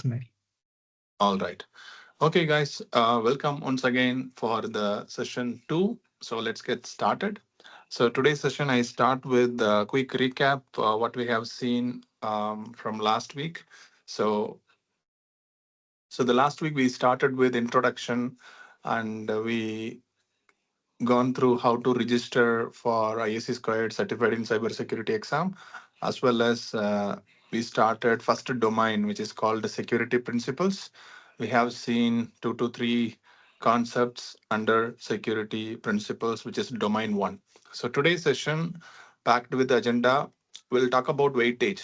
Ismail. All right. Okay, guys, welcome once again for the session 2. So let's get started. So today's session, I start with a quick recap what we have seen from last week. So, so the last week we started with introduction, and we gone through how to register for ISC2 Certified in Cybersecurity exam, as well as we started first domain, which is called the security principles. We have seen 2 to 3 concepts under security principles, which is domain 1. So today's session, packed with the agenda, we'll talk about weightage.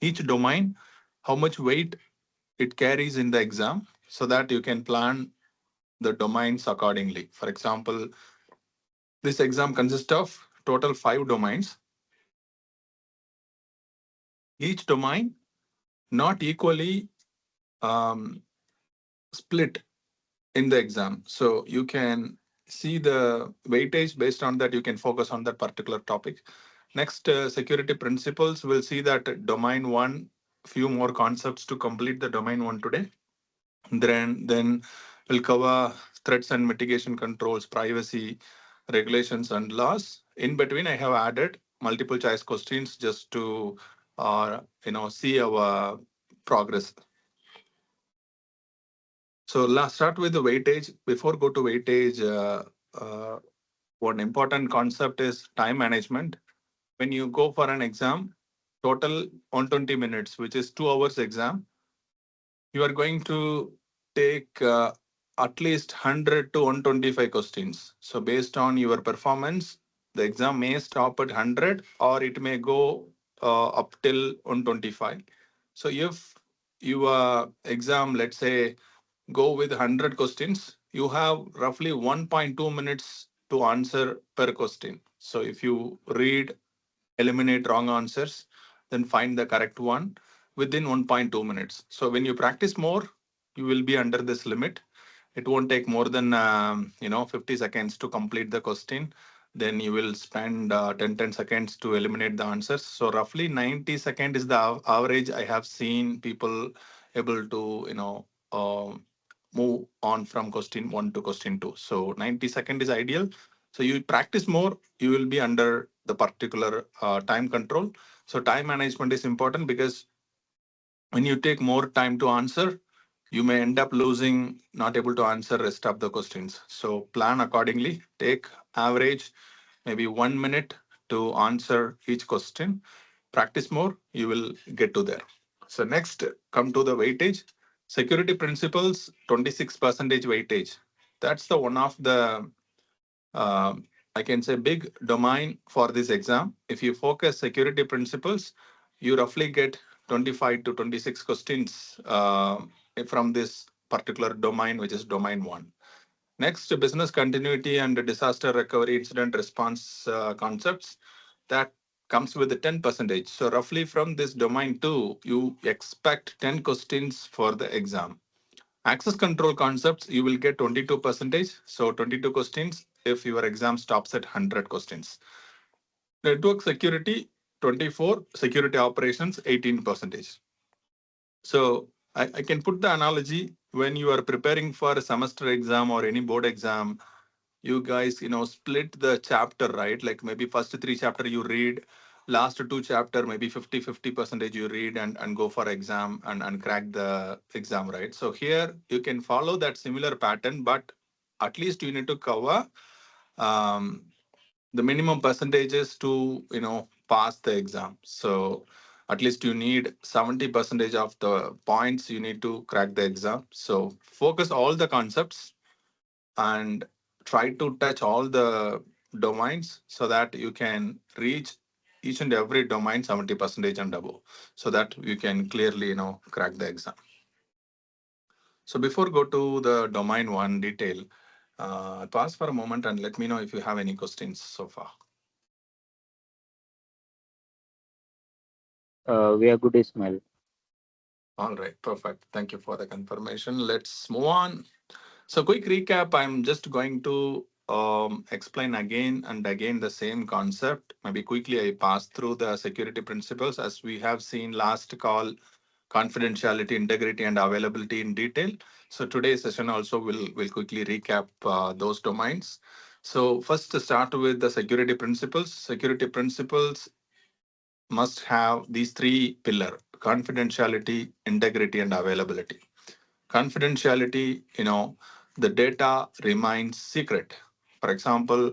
Each domain, how much weight it carries in the exam, so that you can plan the domains accordingly. For example, this exam consists of total 5 domains. Each domain not equally um, split in the exam. So you can see the weightage based on that. You can focus on that particular topic. Next, security principles. We'll see that domain 1, few more concepts to complete the domain 1 today. Then we'll cover threats and mitigation controls, privacy, regulations, and laws. In between, I have added multiple choice questions just to see our progress. So let's start with the weightage. Before go to weightage, one important concept is time management. When you go for an exam, total 120 minutes, which is 2 hours exam, you are going to take at least 100 to 125 questions. So based on your performance, the exam may stop at 100 or it may go up till 125. So if your exam, let's say, go with 100 questions, you have roughly 1.2 minutes to answer per question. So if you read, eliminate wrong answers, then find the correct one within 1.2 minutes. So when you practice more, you will be under this limit. It won't take more than 50 seconds to complete the question. Then you will spend 10 seconds to eliminate the answers. So roughly 90 seconds is the average I have seen people able to move on from question 1 to question 2. So 90 seconds is ideal. So you practice more, you will be under the particular time control. So time management is important, because when you take more time to answer, you may end up losing, not able to answer rest of the questions. So plan accordingly. Take average maybe 1 minute to answer each question. Practice more, you will get to there. So next, come to the weightage. Security principles, 26 percentage weightage. That's the one of the uh, I can say big domain for this exam. If you focus security principles, you roughly get 25 to 26 questions from this particular domain, which is domain 1. Next, business continuity and disaster recovery incident response concepts, that comes with the 10 percentage. So roughly from this domain 2, you expect 10 questions for the exam. Access control concepts, you will get 22 percentage. So 22 questions if your exam stops at 100 questions. Network security, 24. Security operations, 18 percentage. So I can put the analogy: when you are preparing for a semester exam or any board exam, you guys, split the chapter, right? Like maybe first 3 chapter you read, last 2 chapter, maybe 50 percentage you read and go for exam and crack the exam, right? So here you can follow that similar pattern, but at least you need to cover um, the minimum percentages to pass the exam. So at least you need 70 percentage of the points you need to crack the exam. So focus all the concepts and try to touch all the domains, so that you can reach each and every domain 70 percentage and above, so that you can clearly crack the exam. So before go to the domain 1 detail, pause for a moment and let me know if you have any questions so far. We are good, Ismail. All right, perfect. Thank you for the confirmation. Let's move on. So quick recap, I'm just going to explain again and again the same concept. Maybe quickly I pass through the security principles. As we have seen last call, confidentiality, integrity, and availability in detail. So today's session also will quickly recap those domains. So first, to start with the security principles. Security principles must have these three pillar: confidentiality, integrity, and availability. Confidentiality, the data remains secret. For example,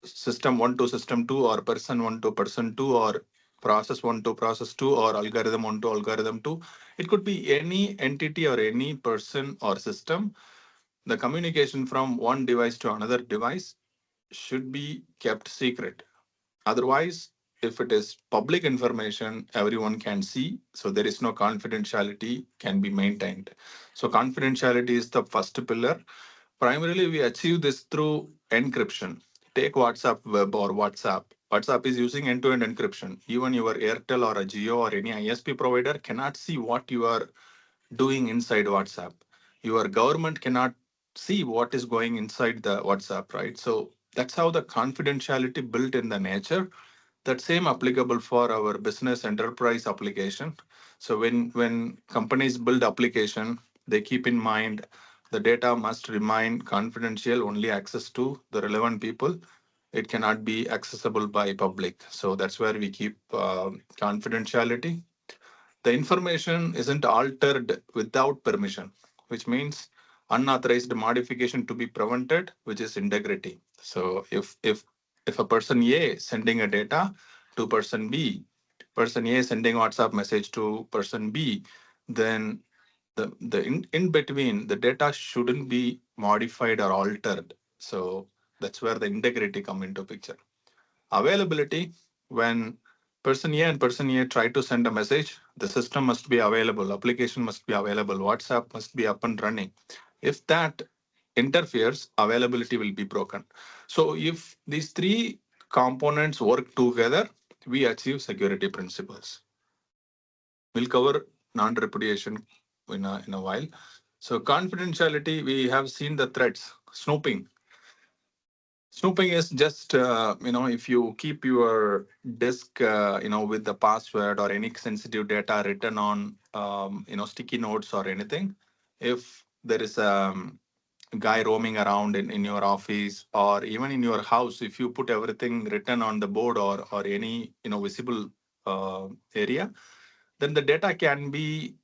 system 1 to system 2, or person 1 to person 2, or process 1 to process 2, or algorithm 1 to algorithm 2. It could be any entity or any person or system. The communication from one device to another device should be kept secret. Otherwise, if it is public information, everyone can see. So there is no confidentiality can be maintained. So confidentiality is the first pillar. Primarily, we achieve this through encryption. Take WhatsApp Web or WhatsApp. WhatsApp is using end-to-end encryption. Even your Airtel or a Geo or any ISP provider cannot see what you are doing inside WhatsApp. Your government cannot see what is going inside the WhatsApp, right? So that's how the confidentiality built in the nature. That same applicable for our business enterprise application. So when companies build application, they keep in mind the data must remain confidential, only access to the relevant people. It cannot be accessible by public. So that's where we keep confidentiality. The information isn't altered without permission, which means unauthorized modification to be prevented, which is integrity. So if a person A sending a data to person A sending WhatsApp message to person B, then in between the data shouldn't be modified or altered. So that's where the integrity come into picture. Availability, when person A and person A try to send a message, the system must be available, application must be available, WhatsApp must be up and running. If that interferes, availability will be broken. So if these three components work together, we achieve security principles. We'll cover non-repudiation in a while. So confidentiality, we have seen the threats, snooping. Snooping is just, if you keep your disk, with the password or any sensitive data written on, sticky notes or anything. If there is a guy roaming around in your office or even in your house, if you put everything written on the board or any, visible area, then the data can be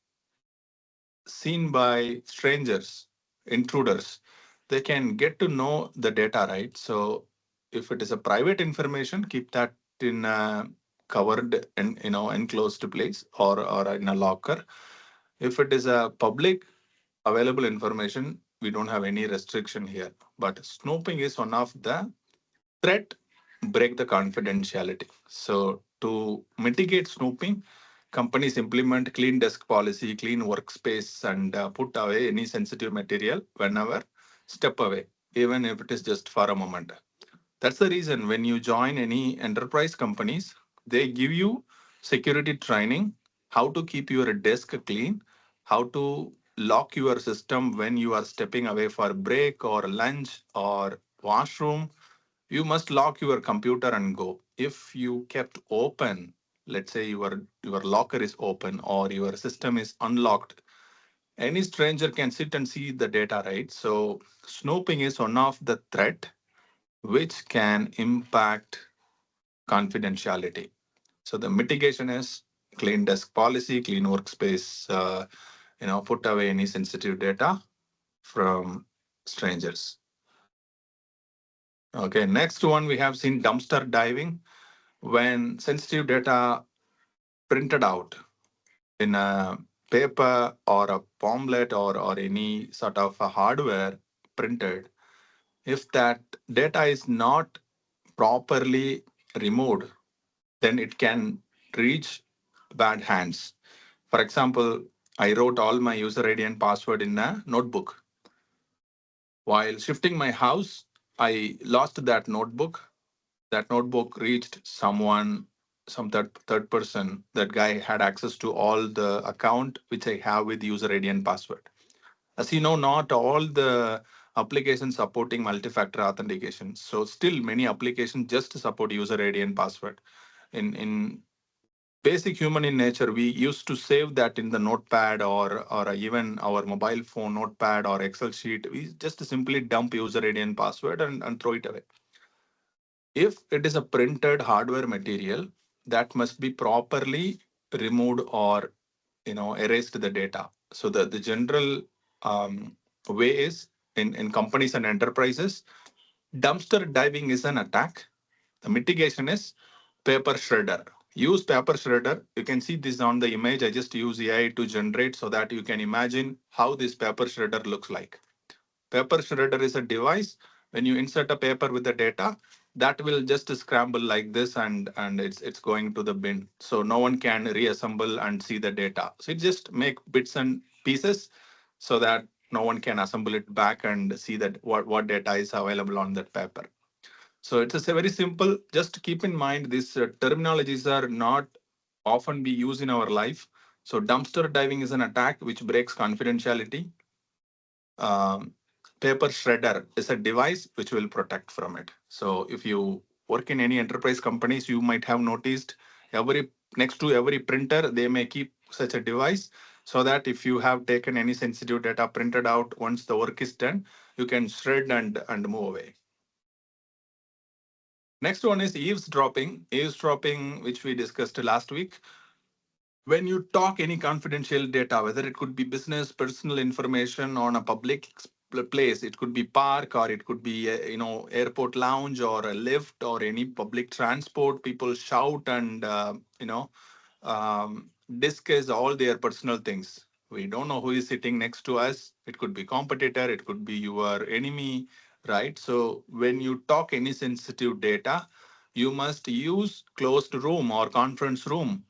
seen by strangers, intruders. They can get to know the data, right? So if it is a private information, keep that in a covered and enclosed place or in a locker. If it is a public available information, we don't have any restriction here. But snooping is one of the threat, break the confidentiality. So to mitigate snooping, companies implement clean desk policy, clean workspace, and put away any sensitive material whenever step away, even if it is just for a moment. That's the reason when you join any enterprise companies, they give you security training, how to keep your desk clean, how to lock your system when you are stepping away for break or lunch or washroom. You must lock your computer and go. If you kept open, let's say your locker is open or your system is unlocked, any stranger can sit and see the data, right? So snooping is one of the threat which can impact confidentiality. So the mitigation is clean desk policy, clean workspace, put away any sensitive data from strangers. Okay, next one we have seen dumpster diving. When sensitive data printed out in a paper or a pamphlet or any sort of a hardware printed, if that data is not properly removed, then it can reach bad hands. For example, I wrote all my user ID and password in a notebook. While shifting my house, I lost that notebook. That notebook reached someone, some third person. That guy had access to all the account which I have with user ID and password. As you know, not all the applications supporting multi-factor authentication. So still many applications just support user ID and password. In basic human in nature. We used to save that in the notepad or even our mobile phone notepad or Excel sheet. We just simply dump user ID and password and throw it away. If it is a printed hardware material, that must be properly removed or erased the data. So the general way is in companies and enterprises, dumpster diving is an attack. The mitigation is paper shredder. Use paper shredder. You can see this on the image. I just use AI to generate so that you can imagine how this paper shredder looks like. Paper shredder is a device. When you insert a paper with the data, that will just scramble like this, and it's going to the bin. So no one can reassemble and see the data. So it just make bits and pieces so that no one can assemble it back and see that what data is available on that paper. So it's a very simple. Just keep in mind these terminologies are not often be used in our life. So dumpster diving is an attack which breaks confidentiality. um, Paper shredder is a device which will protect from it. So if you work in any enterprise companies, you might have noticed every next to every printer they may keep such a device, so that if you have taken any sensitive data printed out, once the work is done, you can shred and move away. Next one is eavesdropping. Eavesdropping, which we discussed last week. When you talk any confidential data, whether it could be business personal information on a public place, it could be park or it could be airport lounge or a lift or any public transport, people shout and discuss all their personal things. We don't know who is sitting next to us. It could be competitor, it could be your enemy, right? So when you talk any sensitive data, you must use closed room or conference room,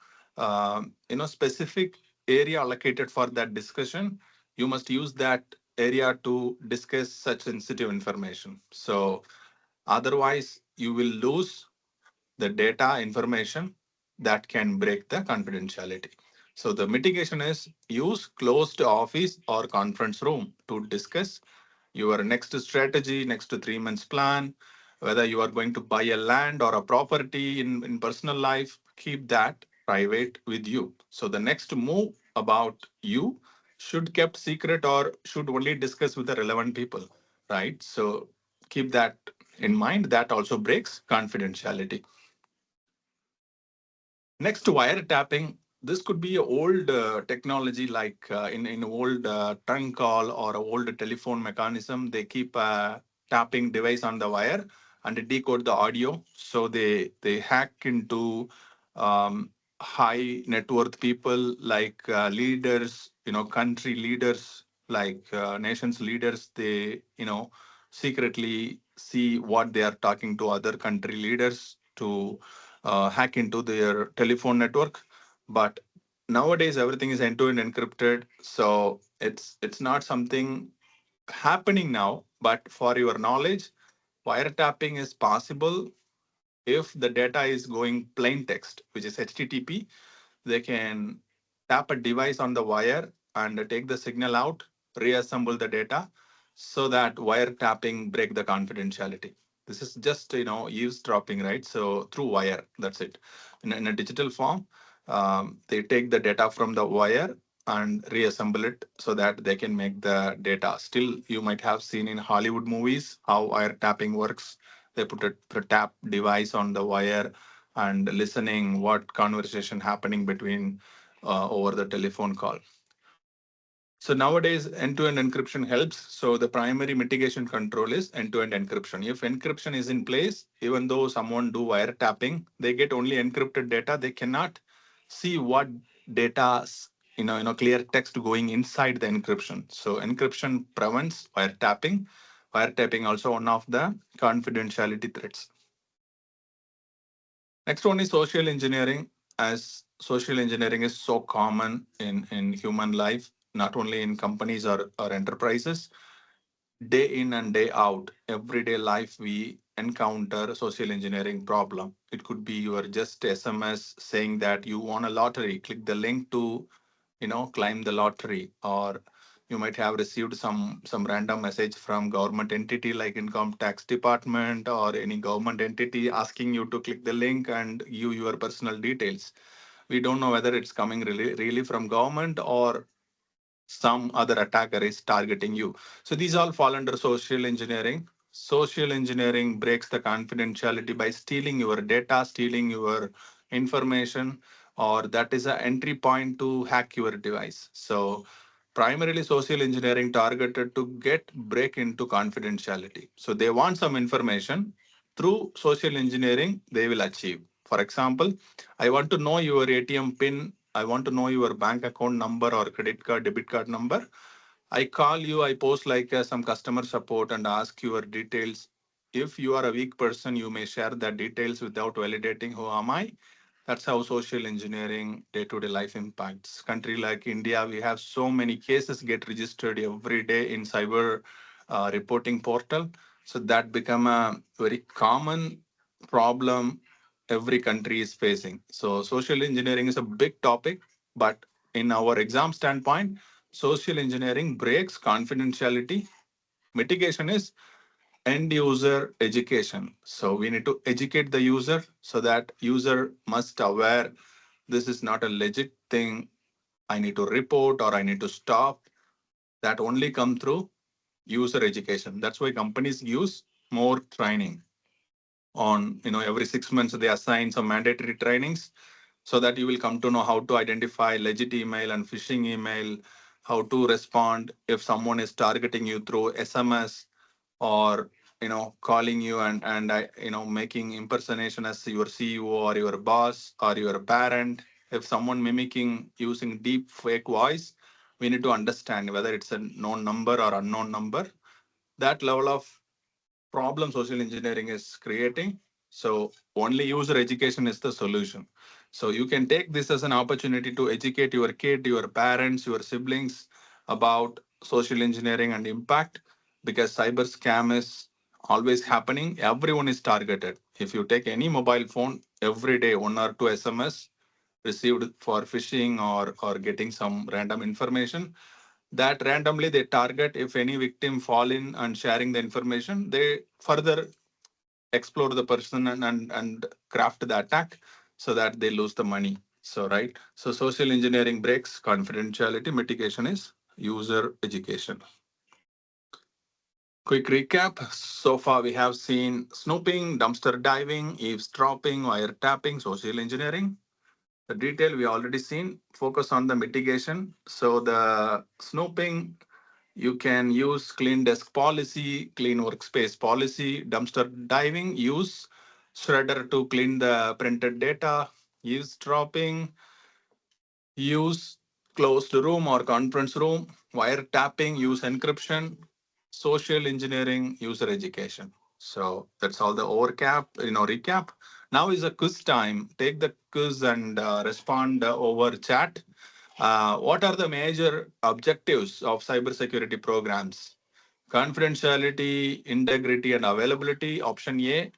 specific area allocated for that discussion. You must use that area to discuss such sensitive information. So otherwise you will lose the data information that can break the confidentiality. So the mitigation is use closed office or conference room to discuss your next strategy, next 3 months plan, whether you are going to buy a land or a property in personal life, keep that private with you. So the next move about you should kept secret or should only discuss with the relevant people, right? So keep that in mind. That also breaks confidentiality. Next, wiretapping. This could be an old technology, like in old trunk call or a old telephone mechanism. They keep a tapping device on the wire and decode the audio. So they hack into high net worth people like leaders, country leaders, like nations leaders. They secretly see what they are talking to other country leaders to hack into their telephone network. But nowadays everything is end-to-end encrypted, so it's not something happening now. But for your knowledge, wiretapping is possible if the data is going plain text, which is HTTP. They can tap a device on the wire and take the signal out, reassemble the data, so that wiretapping break the confidentiality. This is just eavesdropping, right? So through wire, that's it. In a digital form, they take the data from the wire and reassemble it so that they can make the data. Still, you might have seen in Hollywood movies how wiretapping works. They put a tap device on the wire and listening what conversation happening between over the telephone call. So nowadays, end-to-end encryption helps. So the primary mitigation control is end-to-end encryption. If encryption is in place, even though someone do wiretapping, they get only encrypted data. They cannot see what data, clear text going inside the encryption. So encryption prevents wiretapping. Wiretapping also one of the confidentiality threats. Next one is social engineering. As social engineering is so common in human life, not only in companies or enterprises, day in and day out, everyday life, we encounter social engineering problem. It could be your just SMS saying that you won a lottery, click the link to climb the lottery, or you might have received some random message from government entity like income tax department or any government entity asking you to click the link and give your personal details. We don't know whether it's coming really from government or some other attacker is targeting you. So these all fall under social engineering. Social engineering breaks the confidentiality by stealing your data, stealing your information, or that is an entry point to hack your device. So primarily social engineering targeted to get break into confidentiality. So they want some information through social engineering they will achieve. For example, I want to know your ATM pin. I want to know your bank account number or credit card, debit card number. I call you, I post like some customer support and ask your details. If you are a weak person, you may share the details without validating who am I. That's how social engineering day-to-day life impacts. Country like India, we have so many cases get registered every day in cyber reporting portal. So that become a very common problem every country is facing. So social engineering is a big topic, but in our exam standpoint, social engineering breaks confidentiality. Mitigation is end user education. So we need to educate the user so that user must aware this is not a legit thing. I need to report or I need to stop. That only come through user education. That's why companies use more training on, every 6 months they assign some mandatory trainings so that you will come to know how to identify legit email and phishing email, how to respond if someone is targeting you through SMS or calling you and making impersonation as your CEO or your boss or your parent. If someone mimicking using deep fake voice, we need to understand whether it's a known number or unknown number. That level of problem social engineering is creating. So only user education is the solution. So you can take this as an opportunity to educate your kid, your parents, your siblings about social engineering and impact, because cyber scam is always happening. Everyone is targeted. If you take any mobile phone, every day 1 or 2 SMS received for phishing or getting some random information, that randomly they target. If any victim fall in and sharing the information, they further explore the person and craft the attack so that they lose the money. So right, so social engineering breaks confidentiality. Mitigation is user education. Quick recap. So far we have seen snooping, dumpster diving, eavesdropping, wiretapping, social engineering. The detail we already seen. Focus on the mitigation. So the snooping, you can use clean desk policy, clean workspace policy. Dumpster diving, use shredder to clean the printed data. Eavesdropping, use closed room or conference room. Wiretapping, use encryption. Social engineering, user education. So that's all the recap. Now is a quiz time. Take the quiz and respond over chat. What are the major objectives of cybersecurity programs? Confidentiality, integrity, and availability. Option A.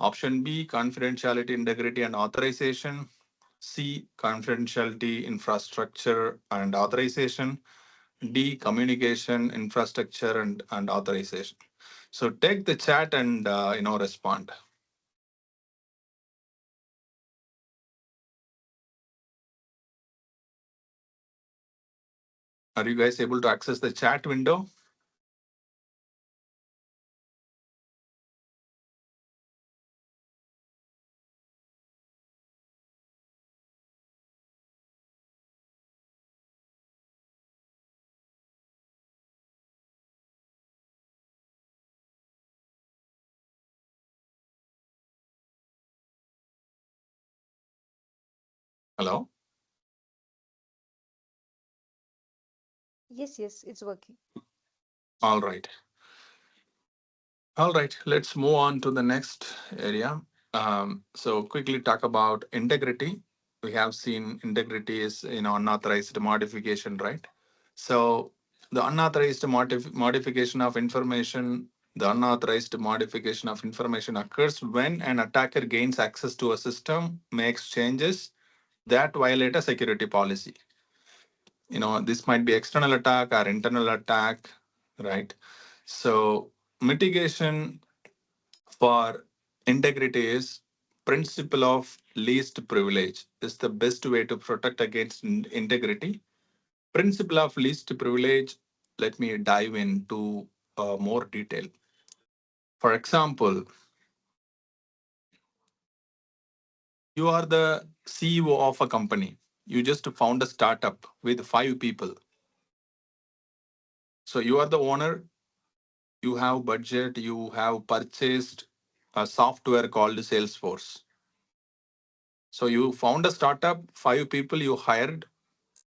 Option B, confidentiality, integrity, and authorization. C, confidentiality, infrastructure, and authorization. D, communication, infrastructure, and authorization. So take the chat and respond. Are you guys able to access the chat window? Hello? Yes, yes, it's working. All right. All right, let's move on to the next area. So quickly talk about integrity. We have seen integrity is unauthorized modification, right? So the unauthorized modification of information, the unauthorized modification of information occurs when an attacker gains access to a system, makes changes that violate a security policy. This might be external attack or internal attack, right? So mitigation for integrity is principle of least privilege is the best way to protect against integrity. Principle of least privilege, let me dive into more detail. For example, you are the CEO of a company. You just found a startup with 5 people. So you are the owner, you have budget, you have purchased a software called Salesforce. So you found a startup, 5 people you hired,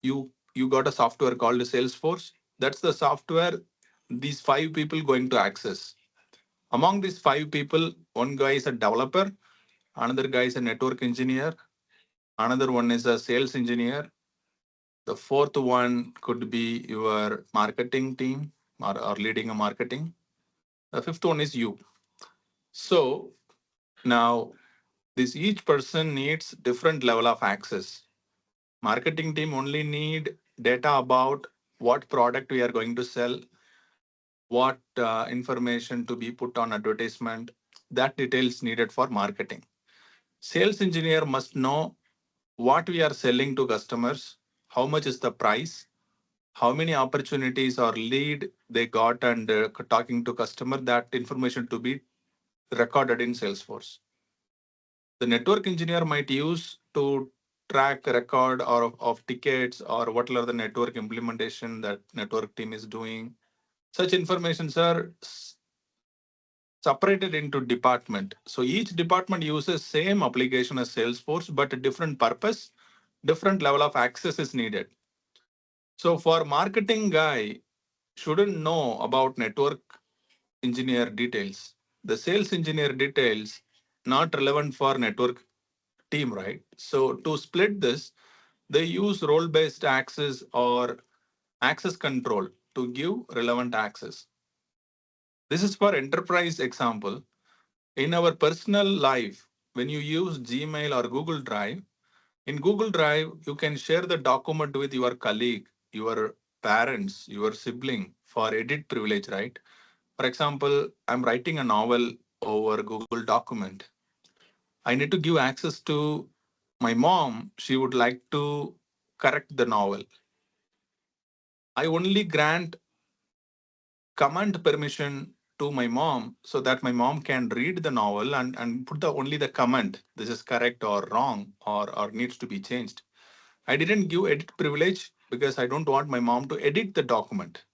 you got a software called Salesforce. That's the software these 5 people going to access. Among these 5 people, one guy is a developer, another guy is a network engineer, another one is a sales engineer. The fourth one could be your marketing team or leading a marketing. The fifth one is you. So now this each person needs different level of access. Marketing team only need data about what product we are going to sell, what information to be put on advertisement. That details needed for marketing. Sales engineer must know what we are selling to customers, how much is the price, how many opportunities or lead they got, and talking to customer, that information to be recorded in Salesforce. The network engineer might use to track record or of tickets or what are the network implementation that network team is doing. Such informations are separated into department. So each department uses same application as Salesforce, but a different purpose, different level of access is needed. So for marketing guy, shouldn't know about network engineer details. The sales engineer details not relevant for network team, right? So to split this, they use role-based access or access control to give relevant access. This is for enterprise example. In our personal life, when you use Gmail or Google Drive, in Google Drive, you can share the document with your colleague, your parents, your sibling for edit privilege, right? For example, I'm writing a novel over Google document. I need to give access to my mom. She would like to correct the novel. I only grant command permission to my mom so that my mom can read the novel and put the only the comment. This is correct or wrong or needs to be changed. I didn't give edit privilege because I don't want my mom to edit the document.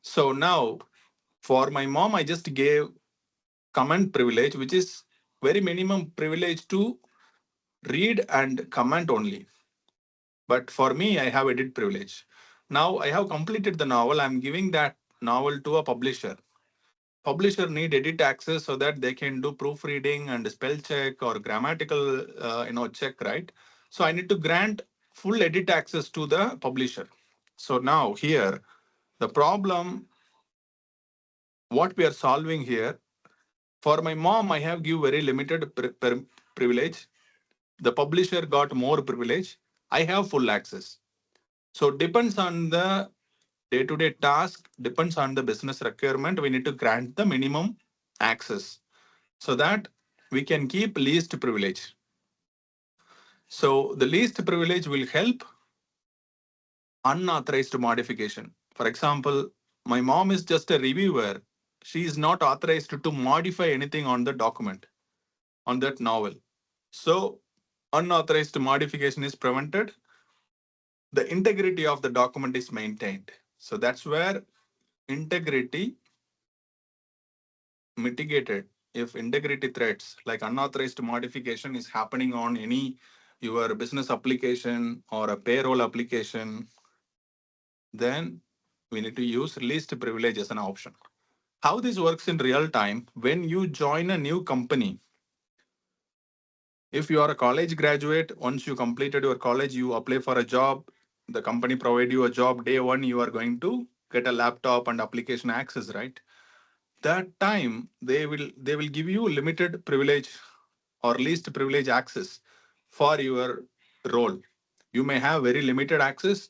So now for my mom, I just gave comment privilege, which is very minimum privilege to read and comment only. But for me, I have edit privilege. Now I have completed the novel. I'm giving that novel to a publisher. Publisher need edit access so that they can do proofreading and spell check or grammatical check, right? So I need to grant full edit access to the publisher. So now here, the problem, what we are solving here, for my mom, I have give very limited privilege. The publisher got more privilege. I have full access. So depends on the day-to-day task, depends on the business requirement. We need to grant the minimum access so that we can keep least privilege. So the least privilege will help unauthorized modification. For example, my mom is just a reviewer. She is not authorized to modify anything on the document, on that novel. So unauthorized modification is prevented. The integrity of the document is maintained. So that's where integrity mitigated. If integrity threats like unauthorized modification is happening on any your business application or a payroll application, then we need to use least privilege as an option. How this works in real time, when you join a new company, if you are a college graduate, once you completed your college, you apply for a job, the company provide you a job. Day one, you are going to get a laptop and application access, right? That time they will give you limited privilege or least privilege access for your role. You may have very limited access.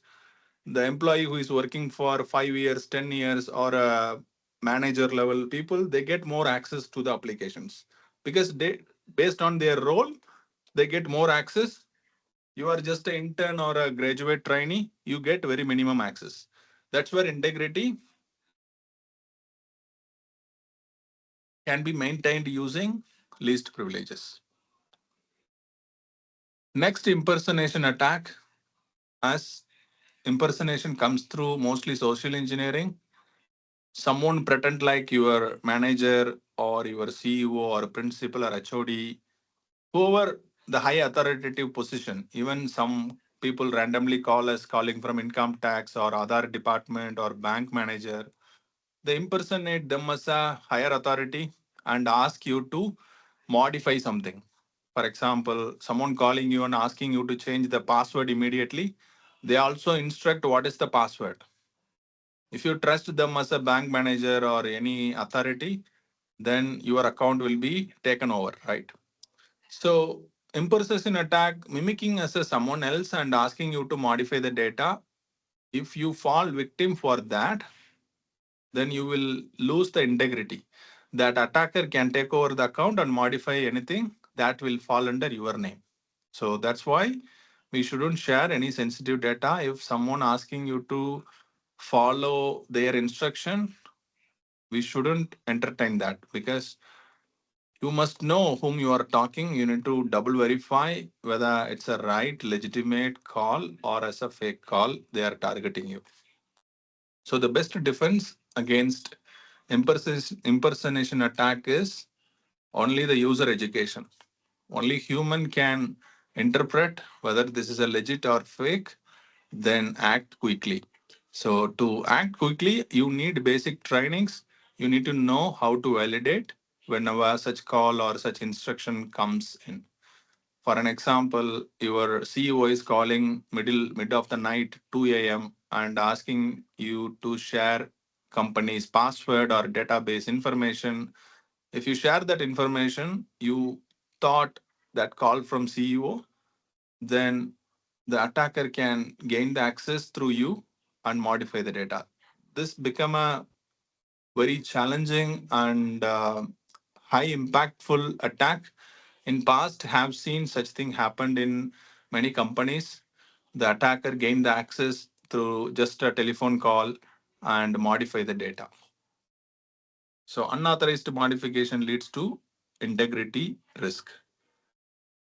The employee who is working for 5 years, 10 years, or a manager level people, they get more access to the applications because they, based on their role, they get more access. You are just an intern or a graduate trainee, you get very minimum access. That's where integrity can be maintained using least privileges. Next, impersonation attack. As impersonation comes through mostly social engineering, someone pretend like your manager or your CEO or principal or HOD, whoever the high authoritative position. Even some people randomly call us calling from income tax or other department or bank manager. They impersonate them as a higher authority and ask you to modify something. For example, someone calling you and asking you to change the password immediately. They also instruct what is the password. If you trust them as a bank manager or any authority, then your account will be taken over, right? So, impersonation attack, mimicking as a someone else and asking you to modify the data. If you fall victim for that, then you will lose the integrity. That attacker can take over the account and modify anything that will fall under your name. So that's why we shouldn't share any sensitive data. If someone asking you to follow their instruction, we shouldn't entertain that, because you must know whom you are talking. You need to double verify whether it's a right, legitimate call or as a fake call they are targeting you. So the best defense against impersonation attack is only the user education. Only human can interpret whether this is a legit or fake, then act quickly. So to act quickly, you need basic trainings. You need to know how to validate whenever such call or such instruction comes in. For an example, your CEO is calling mid of the night, 2 a.m., and asking you to share company's password or database information. If you share that information, you thought that call from CEO, then the attacker can gain the access through you and modify the data. This become a very challenging and high impactful attack. In past, have seen such thing happened in many companies. The attacker gained the access through just a telephone call and modify the data. So unauthorized modification leads to integrity risk.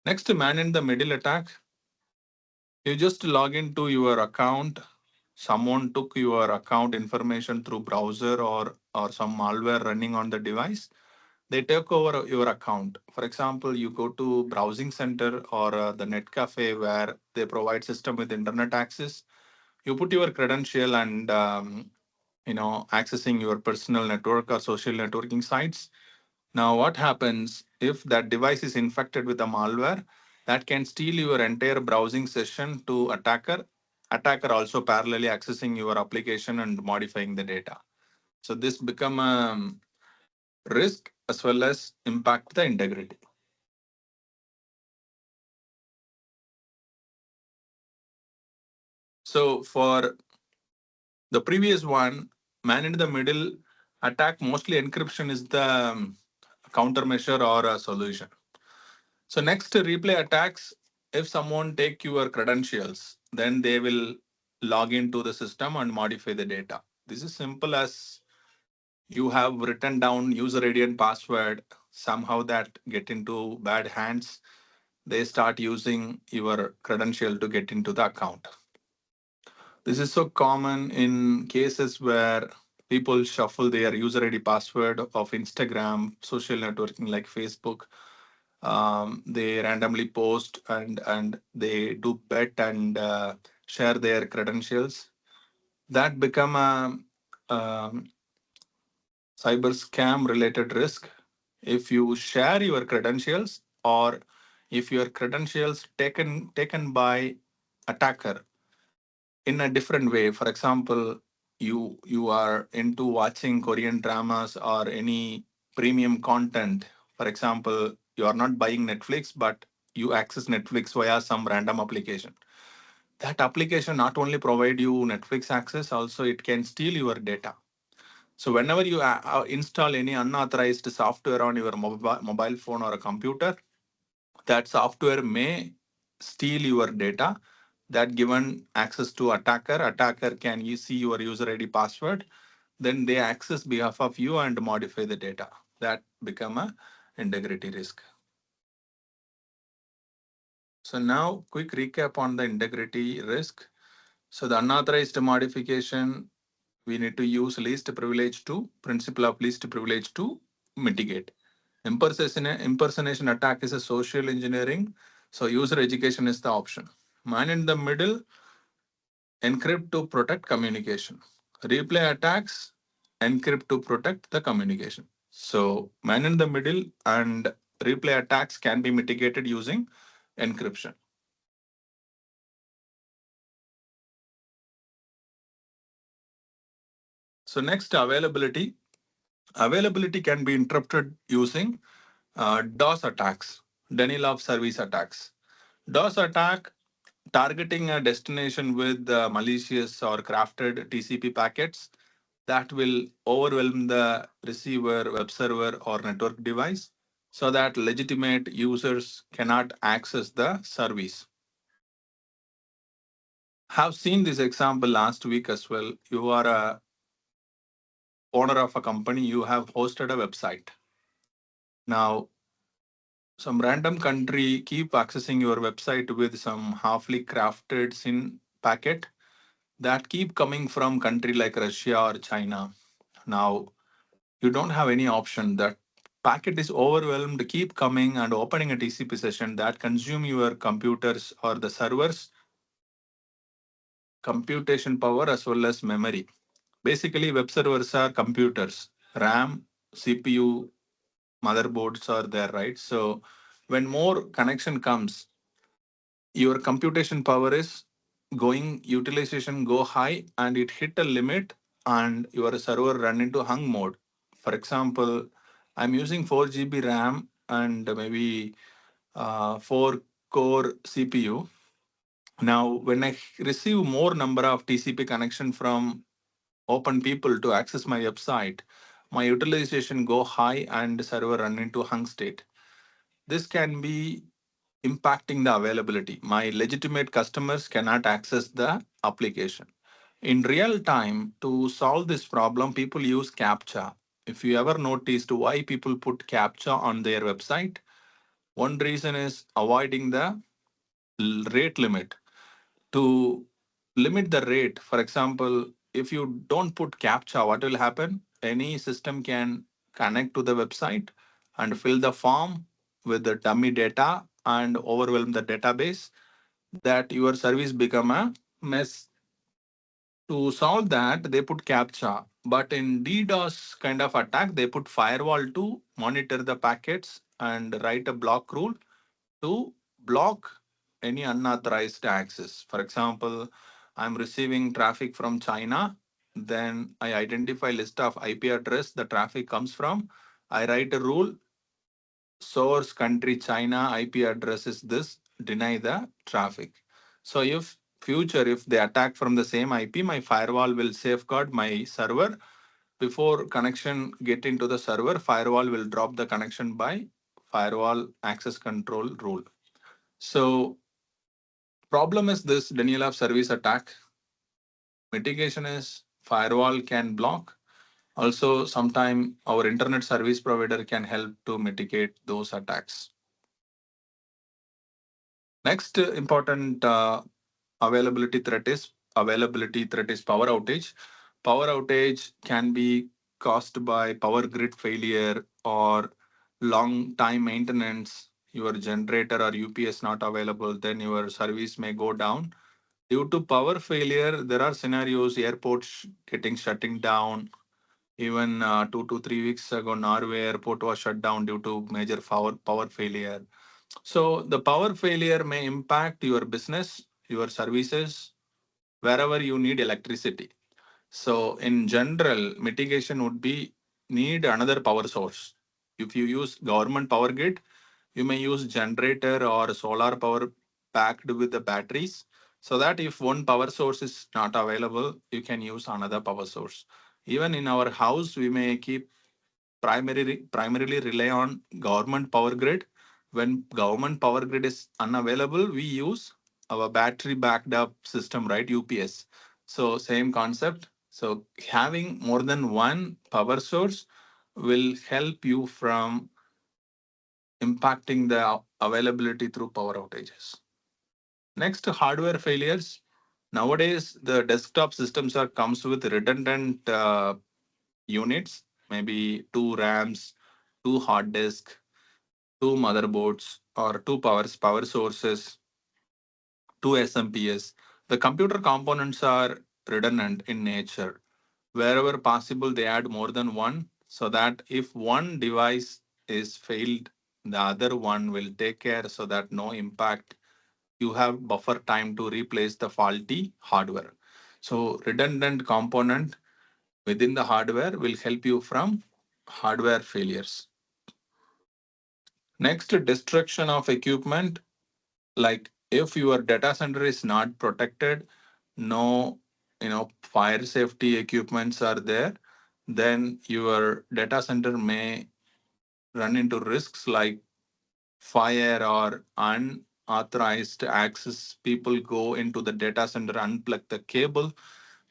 Next, to man in the middle attack. You just log into your account. Someone took your account information through browser or some malware running on the device. They take over your account. For example, you go to browsing center or the net cafe where they provide system with internet access. You put your credential and accessing your personal network or social networking sites. Now, what happens if that device is infected with a malware that can steal your entire browsing session to attacker? Attacker also parallelly accessing your application and modifying the data. So this become a risk as well as impact the integrity. So for the previous one, man in the middle attack, mostly encryption is the countermeasure or a solution. So next replay attacks, if someone take your credentials, then they will log into the system and modify the data. This is simple as you have written down user ID and password, somehow that get into bad hands. They start using your credential to get into the account. This is so common in cases where people shuffle their user ID password of Instagram, social networking like Facebook. They randomly post and they do bet and share their credentials. That become a, cyber scam related risk. If you share your credentials or if your credentials taken by attacker in a different way. For example, you are into watching Korean dramas or any premium content. For example, you are not buying Netflix, but you access Netflix via some random application. That application not only provide you Netflix access, also it can steal your data. So whenever you install any unauthorized software on your mobile phone or a computer, That software may steal your data, that given access to attacker can you see your user ID password, then they access behalf of you and modify the data. That become a integrity risk. So now quick recap on the integrity risk. So the unauthorized modification, we need to use least privilege to principle of least privilege to mitigate. Impersonation attack is a social engineering. So user education is the option. Man in the middle, encrypt to protect communication. Replay attacks, encrypt to protect the communication. So man in the middle and replay attacks can be mitigated using encryption. So next, availability. Availability can be interrupted using DOS attacks, denial of service attacks. DOS attack targeting a destination with malicious or crafted TCP packets that will overwhelm the receiver, web server, or network device so that legitimate users cannot access the service. Have seen this example last week as well. You are a owner of a company, you have hosted a website. Now, some random country keep accessing your website with some halfly crafted SYN packet that keep coming from country like Russia or China. Now, you don't have any option. That packet is overwhelmed, keep coming and opening a TCP session that consume your computers or the servers computation power as well as memory. Basically, web servers are computers, RAM, CPU, motherboards are there, right? So when more connection comes, your computation power is going, utilization go high and it hit a limit and your server run into hung mode. For example, I'm using 4 GB RAM and maybe 4 core CPU. Now, when I receive more number of TCP connection from open people to access my website, my utilization go high and server run into hung state. This can be impacting the availability. My legitimate customers cannot access the application. In real time, to solve this problem, people use CAPTCHA. If you ever noticed why people put CAPTCHA on their website, one reason is avoiding the rate limit. To limit the rate, for example, if you don't put CAPTCHA, what will happen? Any system can connect to the website and fill the form with the dummy data and overwhelm the database, that your service become a mess. To solve that, they put CAPTCHA. But in DDoS kind of attack, they put firewall to monitor the packets and write a block rule to block any unauthorized access. For example, I'm receiving traffic from China, then I identify list of IP address the traffic comes from. I write a rule, source country China, IP address is this, deny the traffic. So if future, if they attack from the same IP, my firewall will safeguard my server. Before connection get into the server, firewall will drop the connection by firewall access control rule. So problem is this denial of service attack. Mitigation is firewall can block. Also, sometime our internet service provider can help to mitigate those attacks. Next important availability threat is power outage. Power outage can be caused by power grid failure or long time maintenance. Your generator or UPS not available, then your service may go down. Due to power failure, there are scenarios, airports getting shutting down. Even 2 to 3 weeks ago, Norway airport was shut down due to major power failure. So the power failure may impact your business, your services, wherever you need electricity. So in general, mitigation would be need another power source. If you use government power grid, you may use generator or solar power packed with the batteries, so that if one power source is not available, you can use another power source. Even in our house, we may keep primarily rely on government power grid, When government power grid is unavailable, we use our battery backed up system, right? UPS. So same concept. So having more than one power source will help you from impacting the availability through power outages. Next, hardware failures. Nowadays, the desktop systems are comes with redundant units, maybe two RAMs, two hard disk, two motherboards, or two power sources, two SMPS. The computer components are redundant in nature. Wherever possible, they add more than one so that if one device is failed, the other one will take care so that no impact. You have buffer time to replace the faulty hardware. So redundant component within the hardware will help you from hardware failures. Next, destruction of equipment. Like if your data center is not protected, no, fire safety equipments are there, then your data center may run into risks like fire or unauthorized access. People go into the data center, unplug the cable,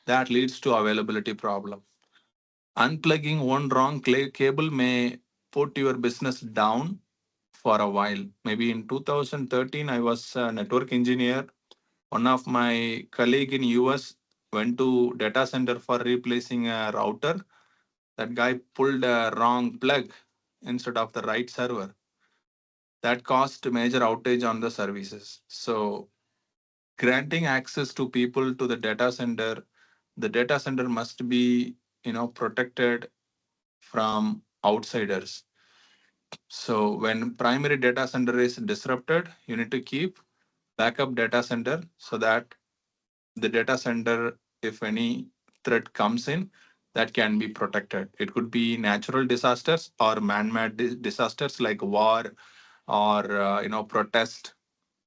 that leads to availability problem. Unplugging one wrong cable may put your business down for a while. Maybe in 2013, I was a network engineer. One of my colleague in US went to data center for replacing a router. That guy pulled a wrong plug instead of the right server. That caused major outage on the services. So granting access to people to the data center must be, protected from outsiders. So when primary data center is disrupted, you need to keep backup data center so that the data center, if any threat comes in, that can be protected. It could be natural disasters or man-made disasters like war or protest.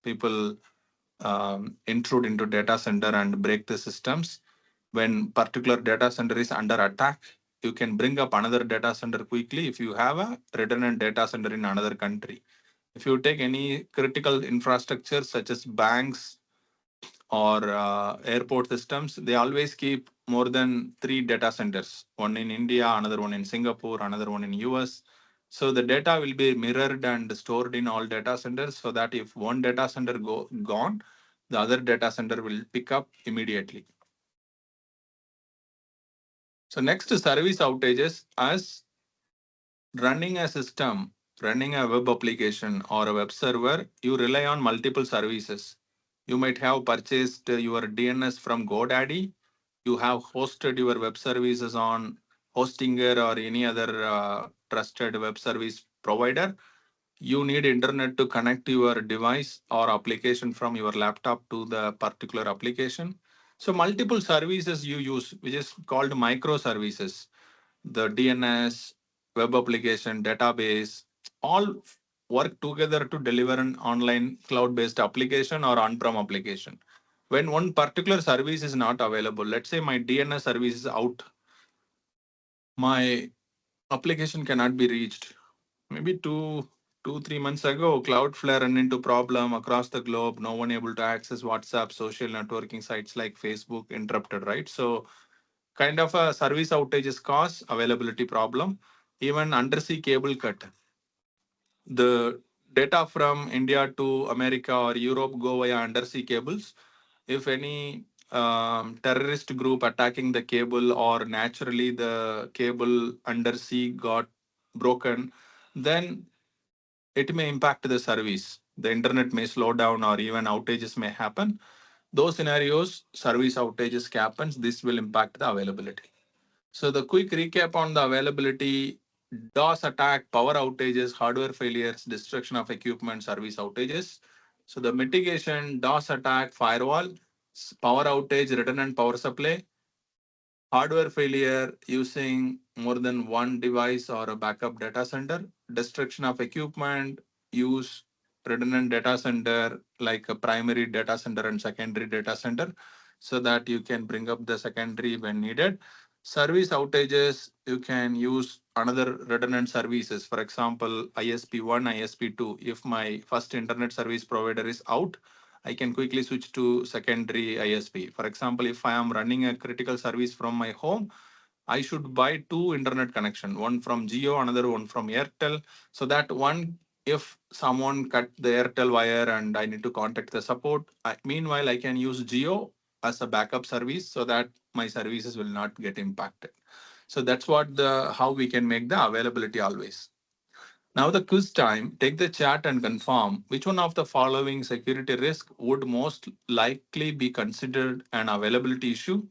People intrude into data center and break the systems. When particular data center is under attack, you can bring up another data center quickly if you have a redundant data center in another country. If you take any critical infrastructure such as banks or airport systems, they always keep more than three data centers, one in India, another one in Singapore, another one in US. So the data will be mirrored and stored in all data centers so that if one data center gone, the other data center will pick up immediately. So next, service outages. As running a system, running a web application or a web server, you rely on multiple services. You might have purchased your DNS from GoDaddy. You have hosted your web services on Hostinger or any other trusted web service provider. You need internet to connect your device or application from your laptop to the particular application. So multiple services you use, which is called microservices. The DNS, web application, database, all work together to deliver an online cloud-based application or on-prem application. When one particular service is not available, let's say my DNS service is out, my application cannot be reached. Maybe 3 months ago, Cloudflare ran into problem across the globe. No one able to access WhatsApp, social networking sites like Facebook interrupted, right? So kind of a service outages cause availability problem. Even undersea cable cut. The data from India to America or Europe go via undersea cables. If any terrorist group attacking the cable or naturally the cable undersea got broken, then it may impact the service. The internet may slow down or even outages may happen. Those scenarios, service outages happens, this will impact the availability. So the quick recap on the availability: DOS attack, power outages, hardware failures, destruction of equipment, service outages. So the mitigation: DOS attack, firewall, power outage, redundant power supply, hardware failure using more than one device or a backup data center, destruction of equipment, use redundant data center like a primary data center and secondary data center so that you can bring up the secondary when needed. Service outages, you can use another redundant services. For example, ISP1, ISP2. If my first internet service provider is out, I can quickly switch to secondary ISP. For example, if I am running a critical service from my home, I should buy two internet connection, one from Geo, another one from Airtel, so that one, if someone cut the Airtel wire and I need to contact the support, meanwhile I can use Geo as a backup service so that my services will not get impacted. So that's what the how we can make the availability always. Now the quiz time. Take the chat and confirm which one of the following security risk would most likely be considered an availability issue.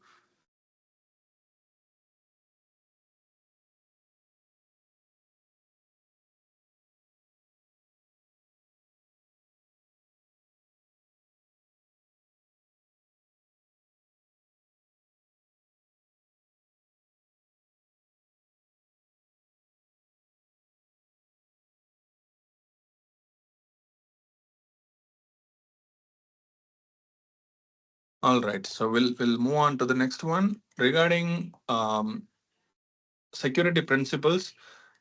All right, so we'll move on to the next one regarding security principles,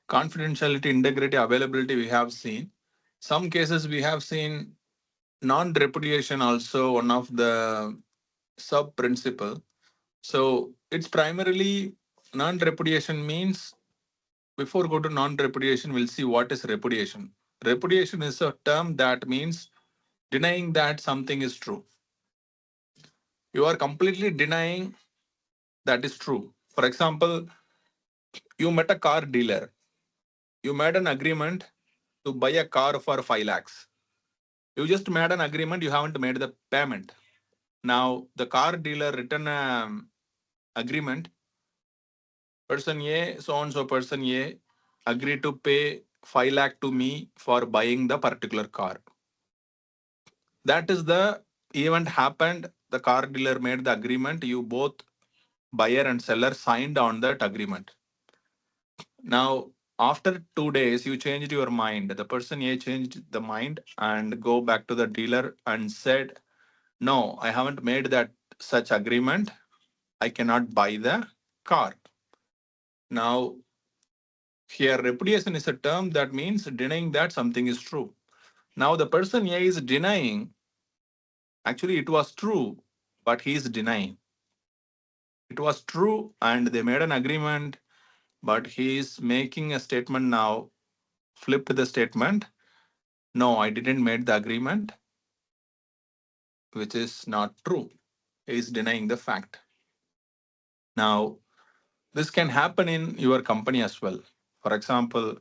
confidentiality, integrity, availability. We have seen some cases. We have seen non-repudiation also one of the sub principle. So it's primarily non-repudiation means before go to non-repudiation, we'll see what is repudiation. Repudiation is a term that means denying that something is true. You are completely denying that is true. For example, you met a car dealer. You made an agreement to buy a car for 5 lakhs. You just made an agreement, you haven't made the payment. Now, the car dealer written an agreement. Person A, so and so person A, agreed to pay 5 lakh to me for buying the particular car. That is the event happened. The car dealer made the agreement. You both, buyer and seller, signed on that agreement. Now, after 2 days, you changed your mind. The person A changed the mind and go back to the dealer and said, "No, I haven't made that such agreement. I cannot buy the car." Now, here repudiation is a term that means denying that something is true. Now, the person A is denying, actually, it was true, but he is denying. It was true and they made an agreement, but he is making a statement now, flipped the statement. No, I didn't make the agreement, which is not true. He is denying the fact. Now, this can happen in your company as well. For example,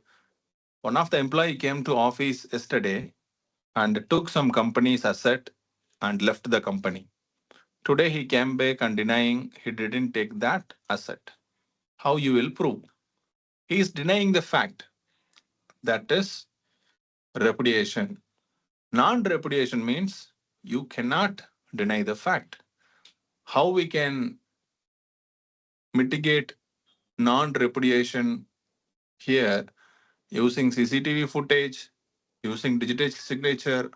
one of the employee came to office yesterday and took some company's asset and left the company. Today he came back and denying he didn't take that asset. How you will prove? He is denying the fact. That is repudiation. Non-repudiation means you cannot deny the fact. How we can mitigate non-repudiation here? Using CCTV footage, using digital signature,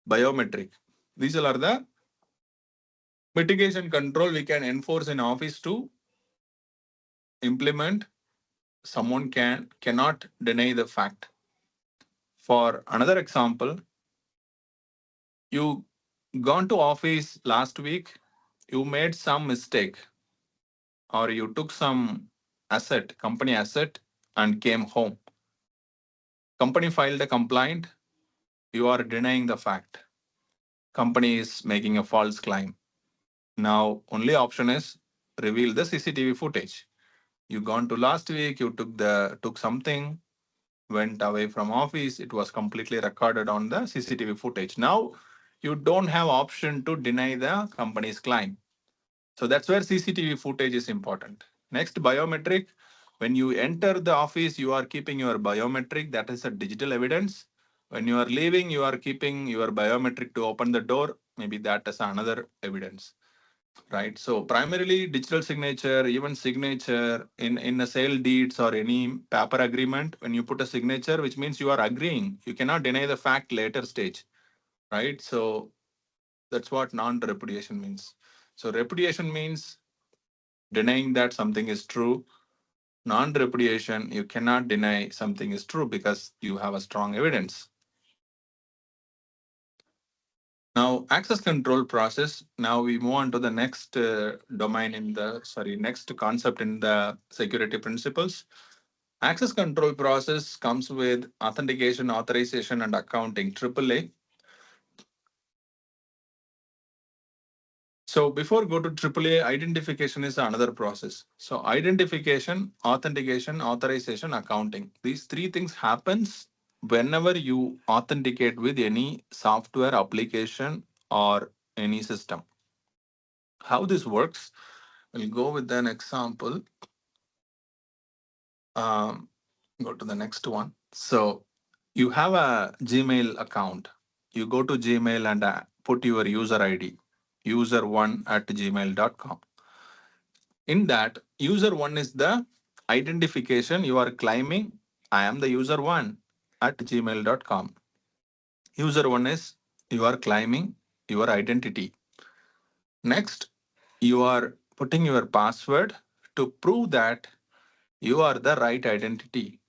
biometric. These all are the mitigation control we can enforce in office to implement. Someone cannot deny the fact. For another example, you gone to office last week, you made some mistake or you took some asset, company asset, and came home. Company filed a complaint, you are denying the fact. Company is making a false claim. Now, only option is reveal the CCTV footage. You gone to last week, you took something, went away from office, it was completely recorded on the CCTV footage. Now, you don't have option to deny the company's claim. So that's where CCTV footage is important. Next, biometric. When you enter the office, you are keeping your biometric. That is a digital evidence. When you are leaving, you are keeping your biometric to open the door. Maybe that is another evidence, right? So primarily digital signature, even signature in a sale deeds or any paper agreement, when you put a signature, which means you are agreeing, you cannot deny the fact later stage, right? So that's what non-repudiation means. So repudiation means denying that something is true. Non-repudiation, you cannot deny something is true because you have a strong evidence. Now, access control process. Now we move on to the next domain in the, next concept in the security principles. Access control process comes with authentication, authorization, and accounting, AAA. So before go to AAA, identification is another process. So identification, authentication, authorization, accounting. These three things happens whenever you authenticate with any software application or any system. How this works, we'll go with an example. Um, Go to the next one. So you have a Gmail account. You go to Gmail and put your user ID, user1@gmail.com. In that, user1 is the identification you are claiming. I am the user1@gmail.com. User1 is you are claiming your identity. Next, you are putting your password to prove that you are the right identity.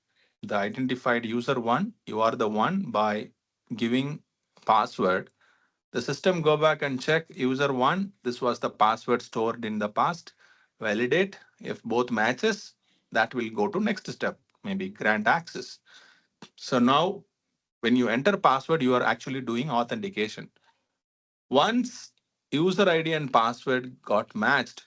The identified user1, you are the one by giving password. The system go back and check user1, this was the password stored in the past. Validate. If both matches, that will go to next step, maybe grant access. So now when you enter password, you are actually doing authentication. Once user ID and password got matched,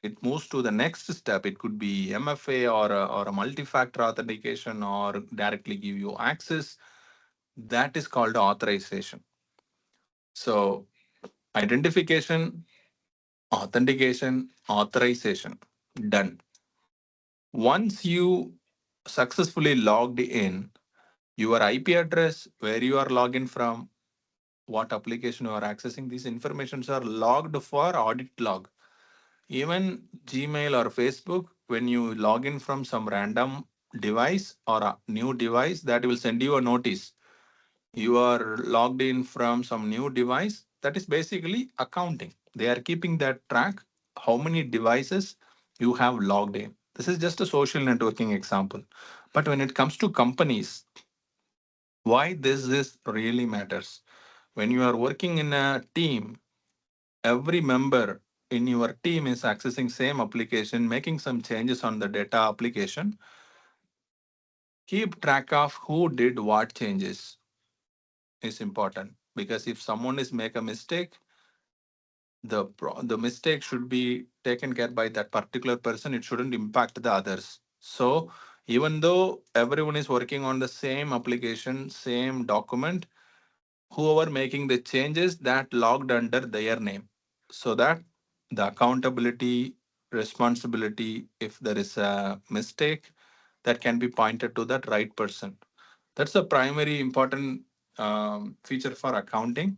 it moves to the next step. It could be MFA or a multi-factor authentication or directly give you access. That is called authorization. So identification, authentication, authorization, done. Once you successfully logged in, your IP address, where you are logging from, what application you are accessing, these informations are logged for audit log. Even Gmail or Facebook, when you log in from some random device or a new device, that will send you a notice. You are logged in from some new device. That is basically accounting. They are keeping that track, how many devices you have logged in. This is just a social networking example. But when it comes to companies, why this is really matters. When you are working in a team, every member in your team is accessing same application, making some changes on the data application. Keep track of who did what changes is important, because if someone is make a mistake, the mistake should be taken care by that particular person. It shouldn't impact the others. So even though everyone is working on the same application, same document, whoever making the changes, that logged under their name, so that the accountability, responsibility, if there is a mistake, that can be pointed to that right person. That's a primary important feature for accounting.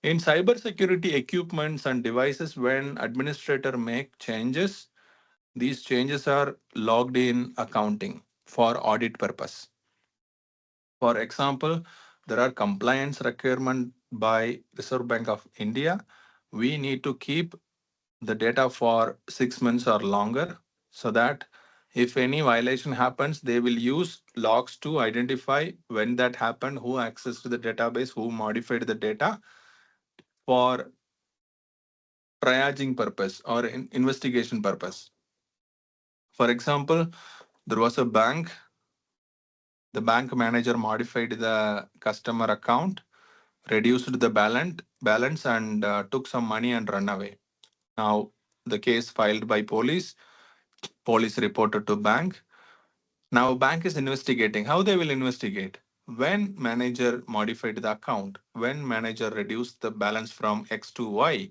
In cybersecurity equipments and devices, when administrator make changes, these changes are logged in accounting for audit purpose. For example, there are compliance requirement by Reserve Bank of India. We need to keep the data for 6 months or longer, so that if any violation happens, they will use logs to identify when that happened, who accessed the database, who modified the data for triaging purpose or investigation purpose. For example, there was a bank, the bank manager modified the customer account, reduced the balance and took some money and run away. Now the case filed by police reported to bank. Now bank is investigating. How they will investigate? When manager modified the account, when manager reduced the balance from X to Y,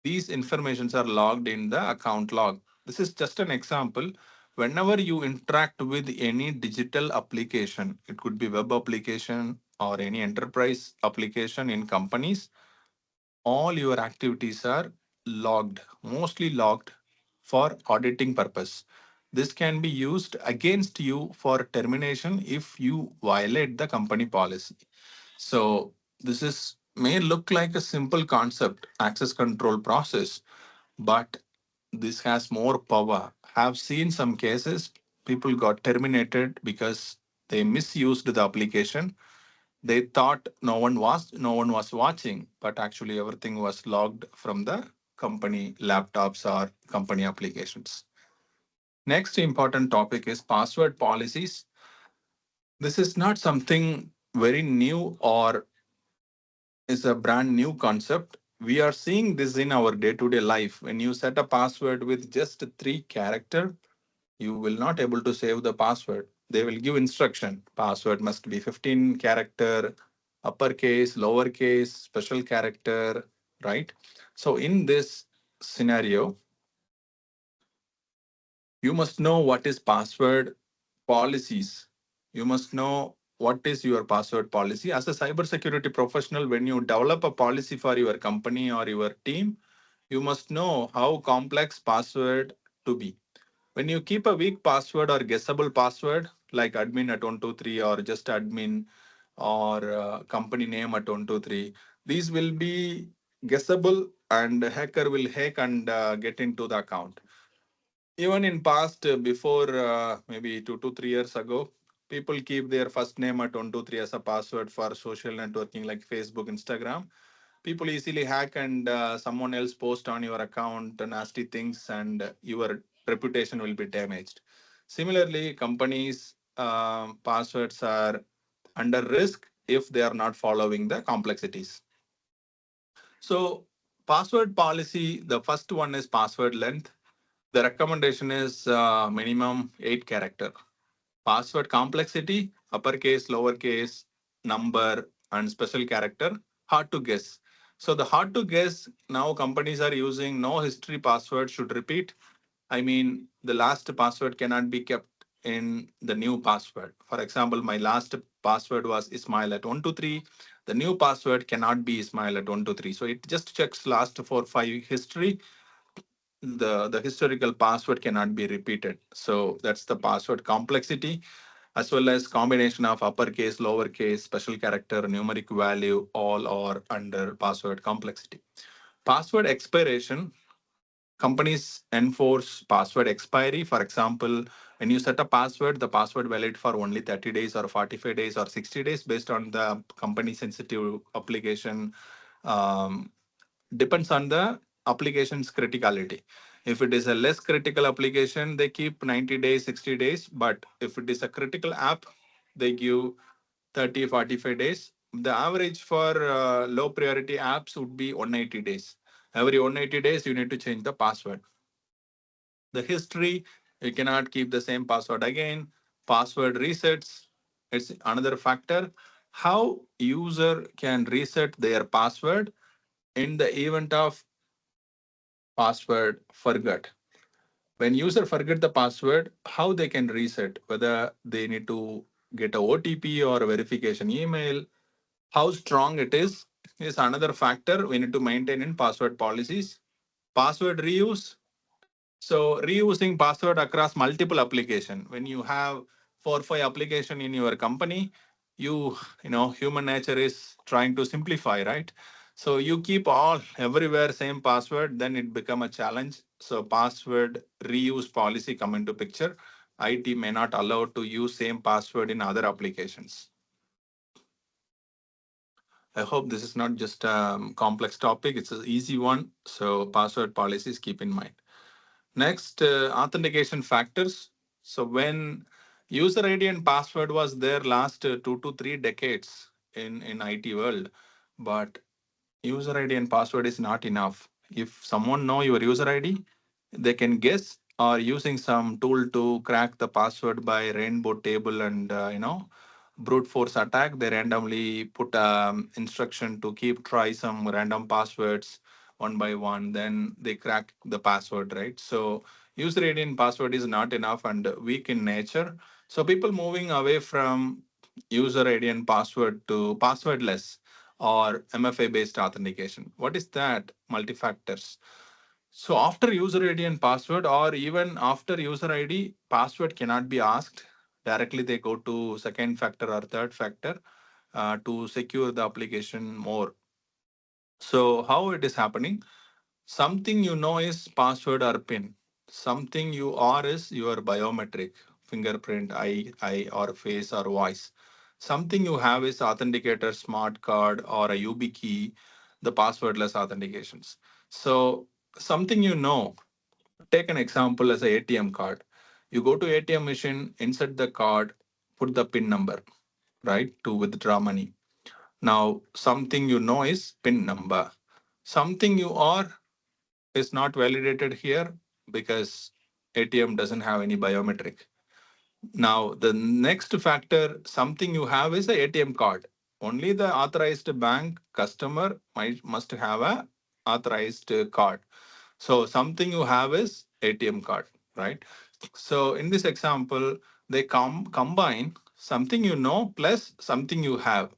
these informations are logged in the account log. This is just an example. Whenever you interact with any digital application, it could be web application or any enterprise application in companies, all your activities are logged, mostly logged for auditing purpose. This can be used against you for termination if you violate the company policy. So this may look like a simple concept, access control process, but this has more power. Have seen some cases people got terminated because they misused the application. They thought no one was watching, but actually everything was logged from the company laptops or company applications. Next important topic is password policies. This is not something very new or is a brand new concept. We are seeing this in our day-to-day life. When you set a password with just three character, you will not able to save the password. They will give instruction. Password must be 15 character, uppercase, lowercase, special character, right? So in this scenario, you must know what is password policies. You must know what is your password policy. As a cybersecurity professional, when you develop a policy for your company or your team, you must know how complex password to be. When you keep a weak password or guessable password like admin at 123 or just admin or company name at 123, these will be guessable and hacker will hack and get into the account. Even in past, before maybe 2 to 3 years ago, people keep their first name at 123 as a password for social networking like Facebook, Instagram. People easily hack and someone else post on your account nasty things and your reputation will be damaged. Similarly, companies' passwords are under risk if they are not following the complexities. So, password policy, the first one is password length. The recommendation is minimum 8 character. Password complexity, uppercase, lowercase, number, and special character, hard to guess. So the hard to guess now companies are using no history password should repeat. I mean, the last password cannot be kept in the new password. For example, my last password was Ismail at 123. The new password cannot be Ismail at 123. So it just checks last 4 5 history. The historical password cannot be repeated. So that's the password complexity, as well as combination of uppercase, lowercase, special character, numeric value, all are under password complexity. Password expiration, companies enforce password expiry. For example, when you set a password, the password valid for only 30 days or 45 days or 60 days based on the company sensitive application. um, Depends on the application's criticality. If it is a less critical application, they keep 90 days, 60 days. But if it is a critical app, they give 30, 45 days. The average for low priority apps would be 180 days. Every 180 days, you need to change the password. The history, you cannot keep the same password again. Password resets, it's another factor. How user can reset their password in the event of password forgot. When user forget the password, how they can reset, whether they need to get a OTP or a verification email, how strong it is another factor we need to maintain in password policies. Password reuse, so reusing password across multiple application. When you have 4 5 application in your company, you know human nature is trying to simplify, right? So you keep all everywhere same password, then it become a challenge. So password reuse policy come into picture. IT may not allow to use same password in other applications. I hope this is not just a complex topic. It's an easy one. So password policies keep in mind. Next, authentication factors. So when user ID and password was there last 2 to 3 decades in IT world, but user ID and password is not enough. If someone know your user ID, they can guess or using some tool to crack the password by rainbow table and brute force attack. They randomly put instruction to keep try some random passwords one by one. Then they crack the password, right? So user ID and password is not enough and weak in nature. So people moving away from user ID and password to passwordless or MFA based authentication. What is that? Multi-factors. So after user ID and password, or even after user ID, password cannot be asked. Directly they go to second factor or third factor to secure the application more. So how it is happening? Something you know is password or PIN. Something you are is your biometric, fingerprint, eye or face or voice. Something you have is authenticator, smart card, or a UB key, the passwordless authentications. So something you know, take an example as a ATM card. You go to ATM machine, insert the card, put the PIN number, right, to withdraw money. Now, something you know is PIN number. Something you are is not validated here because ATM doesn't have any biometric. Now, the next factor, something you have is a ATM card. Only the authorized bank customer must have a authorized card. So something you have is ATM card, right? So in this example, they combine something you know plus something you have.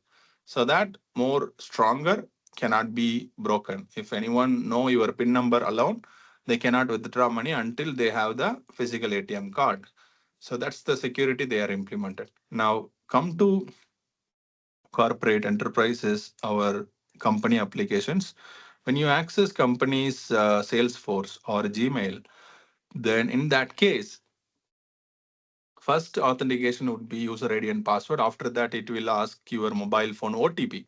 So that more stronger cannot be broken. If anyone know your PIN number alone, they cannot withdraw money until they have the physical ATM card. So that's the security they are implemented. Now come to corporate enterprises, our company applications. When you access company's Salesforce or Gmail, then in that case, first authentication would be user ID and password. After that, it will ask your mobile phone OTP.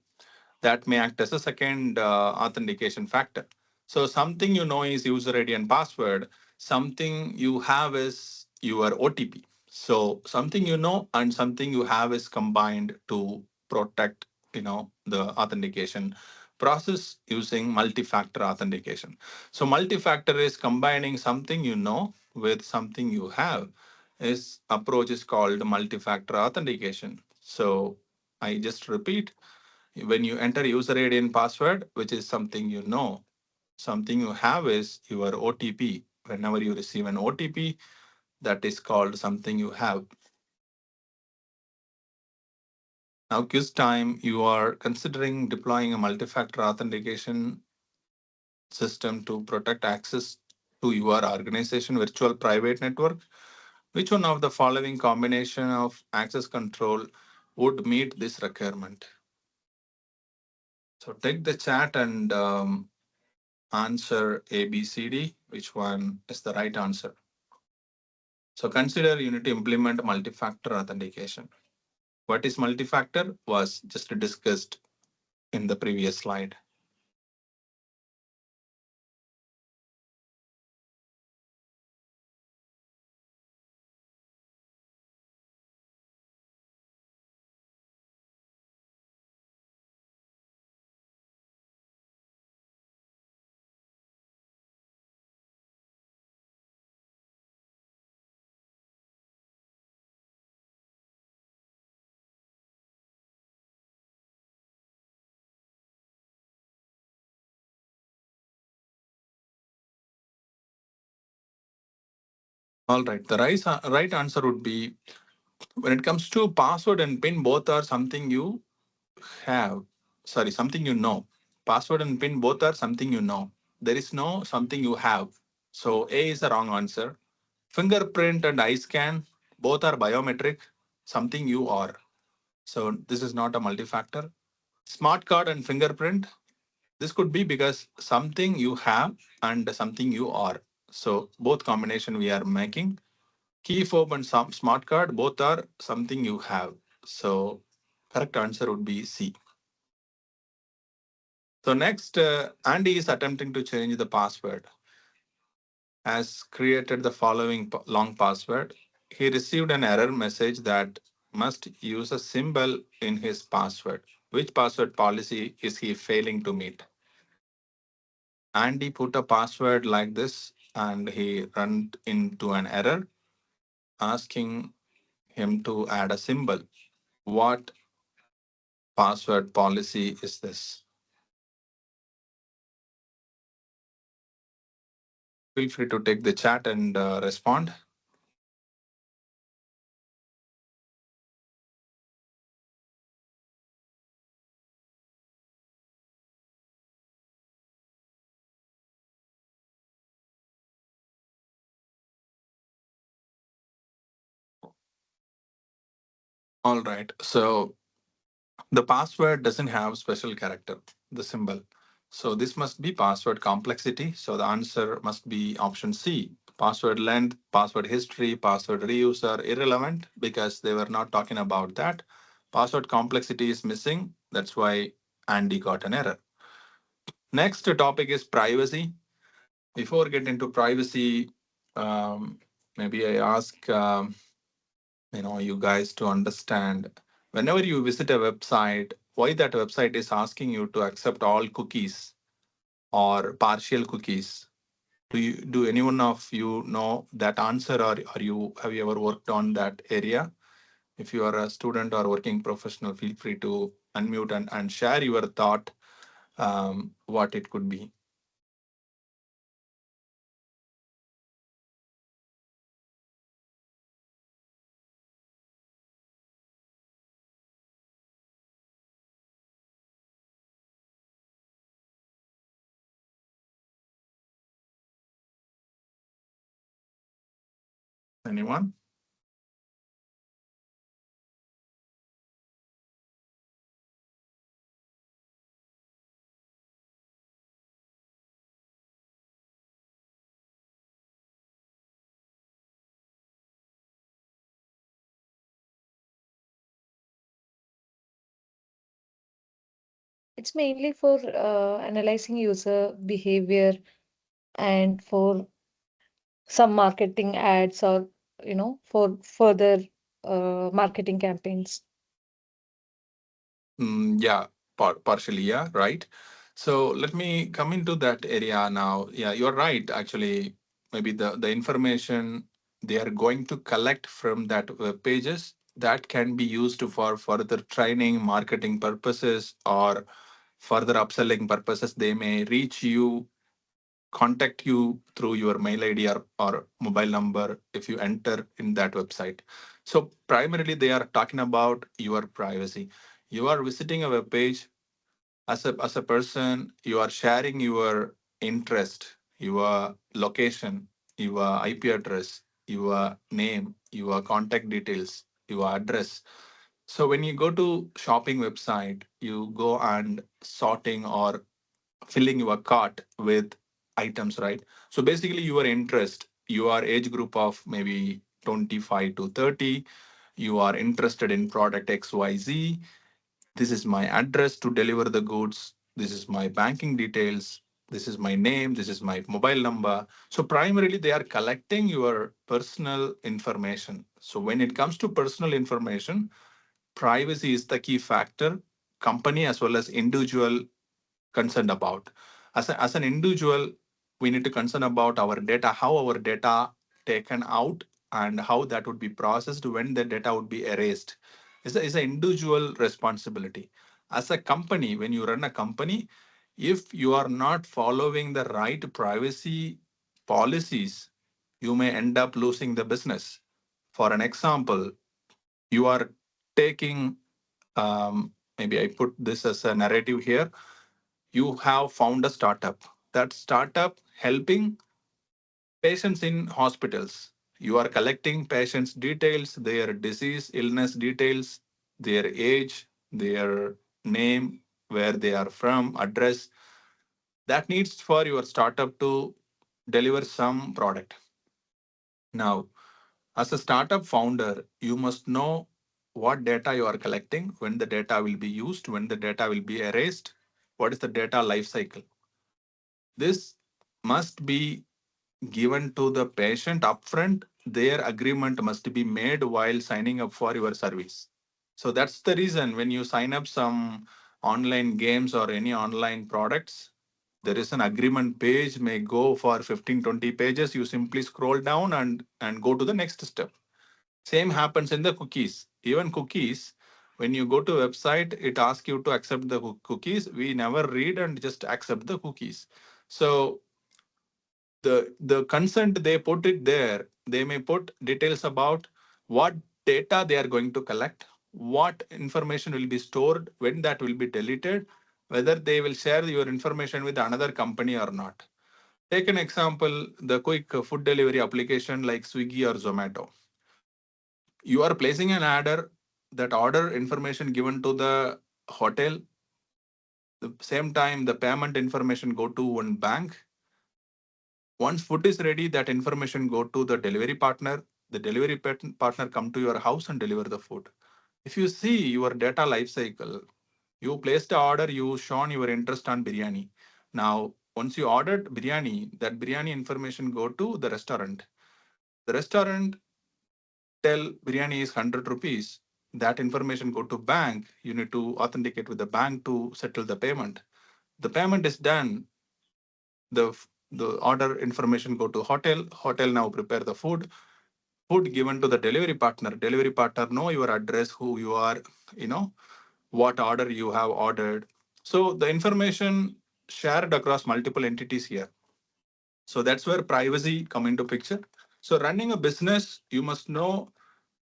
That may act as a second authentication factor. So something you know is user ID and password. Something you have is your OTP. So something you know and something you have is combined to protect, the authentication process using multi-factor authentication. So multi-factor is combining something you know with something you have. This approach is called multi-factor authentication. So I just repeat, when you enter user ID and password, which is something you know, something you have is your OTP. Whenever you receive an OTP, that is called something you have. Now, quiz time, you are considering deploying a multi-factor authentication system to protect access to your organization virtual private network. Which one of the following combination of access control would meet this requirement? So take the chat and answer A, B, C, D. Which one is the right answer? So consider you need to implement multi-factor authentication. What is multi-factor was just discussed in the previous slide. All right. The right answer would be, when it comes to password and PIN, both are something you have. Sorry, something you know. Password and PIN both are something you know. There is no something you have. So A is the wrong answer. Fingerprint and eye scan, both are biometric, something you are. So this is not a multi-factor. Smart card and fingerprint, this could be because something you have and something you are. So both combination we are making. Key fob and some smart card, both are something you have. So correct answer would be C. So next, Andy is attempting to change the password. Has created the following long password. He received an error message that must use a symbol in his password. Which password policy is he failing to meet? Andy put a password like this and he ran into an error asking him to add a symbol. What password policy is this? Feel free to take the chat and respond. All right. So the password doesn't have special character, the symbol. So this must be password complexity. So the answer must be option C. Password length, password history, password reuse are irrelevant because they were not talking about that. Password complexity is missing. That's why Andy got an error. Next topic is privacy. Before getting into privacy, um, maybe I ask you guys to understand whenever you visit a website, why that website is asking you to accept all cookies or partial cookies. Do anyone of you know that answer, or are you have you ever worked on that area? If you are a student or working professional, feel free to unmute and share your thought, what it could be. Anyone? It's mainly for analyzing user behavior and for some marketing ads or for further marketing campaigns. Yeah, partially, yeah, right. So let me come into that area now. Yeah, you're right. Actually, maybe the information they are going to collect from that web pages that can be used for further training, marketing purposes, or further upselling purposes. They may reach you, contact you through your mail ID or mobile number if you enter in that website. So primarily, they are talking about your privacy. You are visiting a web page as a person, you are sharing your interest, your location, your IP address, your name, your contact details, your address. So when you go to shopping website, you go and sorting or filling your cart with items, right? So basically your interest, your age group of maybe 25 to 30, you are interested in product XYZ. This is my address to deliver the goods. This is my banking details. This is my name. This is my mobile number. So primarily they are collecting your personal information. So when it comes to personal information, privacy is the key factor company as well as individual concerned about. As an individual, we need to concern about our data, how our data taken out and how that would be processed when the data would be erased. Is an individual responsibility. As a company, when you run a company, if you are not following the right privacy policies, you may end up losing the business. For an example, you are taking, maybe I put this as a narrative here, you have found a startup. That startup helping patients in hospitals. You are collecting patients' details, their disease, illness details, their age, their name, where they are from, address. That needs for your startup to deliver some product. Now, as a startup founder, you must know what data you are collecting, when the data will be used, when the data will be erased, what is the data life cycle. This must be given to the patient upfront. Their agreement must be made while signing up for your service. So that's the reason when you sign up some online games or any online products, there is an agreement page may go for 15-20 pages. You simply scroll down and go to the next step. Same happens in the cookies. Even cookies, when you go to website, it asks you to accept the cookies. We never read and just accept the cookies. So the consent they put it there, they may put details about what data they are going to collect, what information will be stored, when that will be deleted, whether they will share your information with another company or not. Take an example, the quick food delivery application like Swiggy or Zomato. You are placing an order, that order information given to the hotel, The same time, the payment information go to one bank. Once food is ready, that information go to the delivery partner. The delivery partner come to your house and deliver the food. If you see your data life cycle, you placed the order, you shown your interest on biryani. Now, once you ordered biryani, that biryani information go to the restaurant. The restaurant tell biryani is 100 rupees. That information go to bank. You need to authenticate with the bank to settle the payment. The payment is done. The order information go to hotel. Hotel now prepare the food. Food given to the delivery partner. Delivery partner know your address, who you are, you know, what order you have ordered. So the information shared across multiple entities here. So that's where privacy come into picture. So running a business, you must know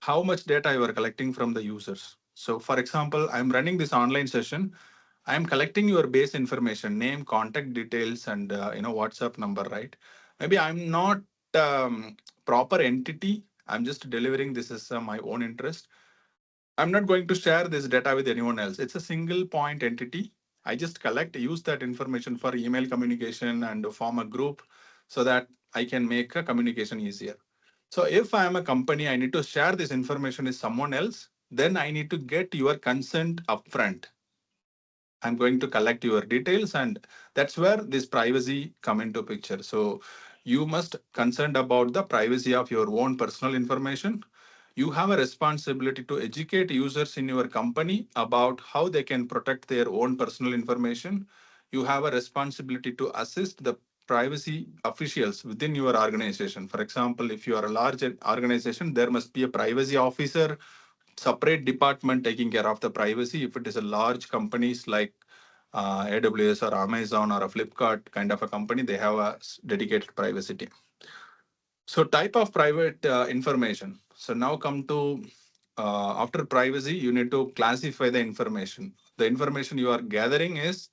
how much data you are collecting from the users. So for example, I'm running this online session. I'm collecting your base information, name, contact details, and WhatsApp number, right? Maybe I'm not proper entity. I'm just delivering this as my own interest. I'm not going to share this data with anyone else. It's a single point entity. I just collect, use that information for email communication and form a group so that I can make a communication easier. So if I am a company, I need to share this information with someone else, then I need to get your consent upfront. I'm going to collect your details, and that's where this privacy come into picture. So you must concerned about the privacy of your own personal information. You have a responsibility to educate users in your company about how they can protect their own personal information. You have a responsibility to assist the privacy officials within your organization. For example, if you are a large organization, there must be a privacy officer, separate department taking care of the privacy. If it is a large companies like AWS or Amazon or a Flipkart kind of a company, they have a dedicated privacy team. So type of private information. So now come to after privacy, you need to classify the information. The information you are gathering is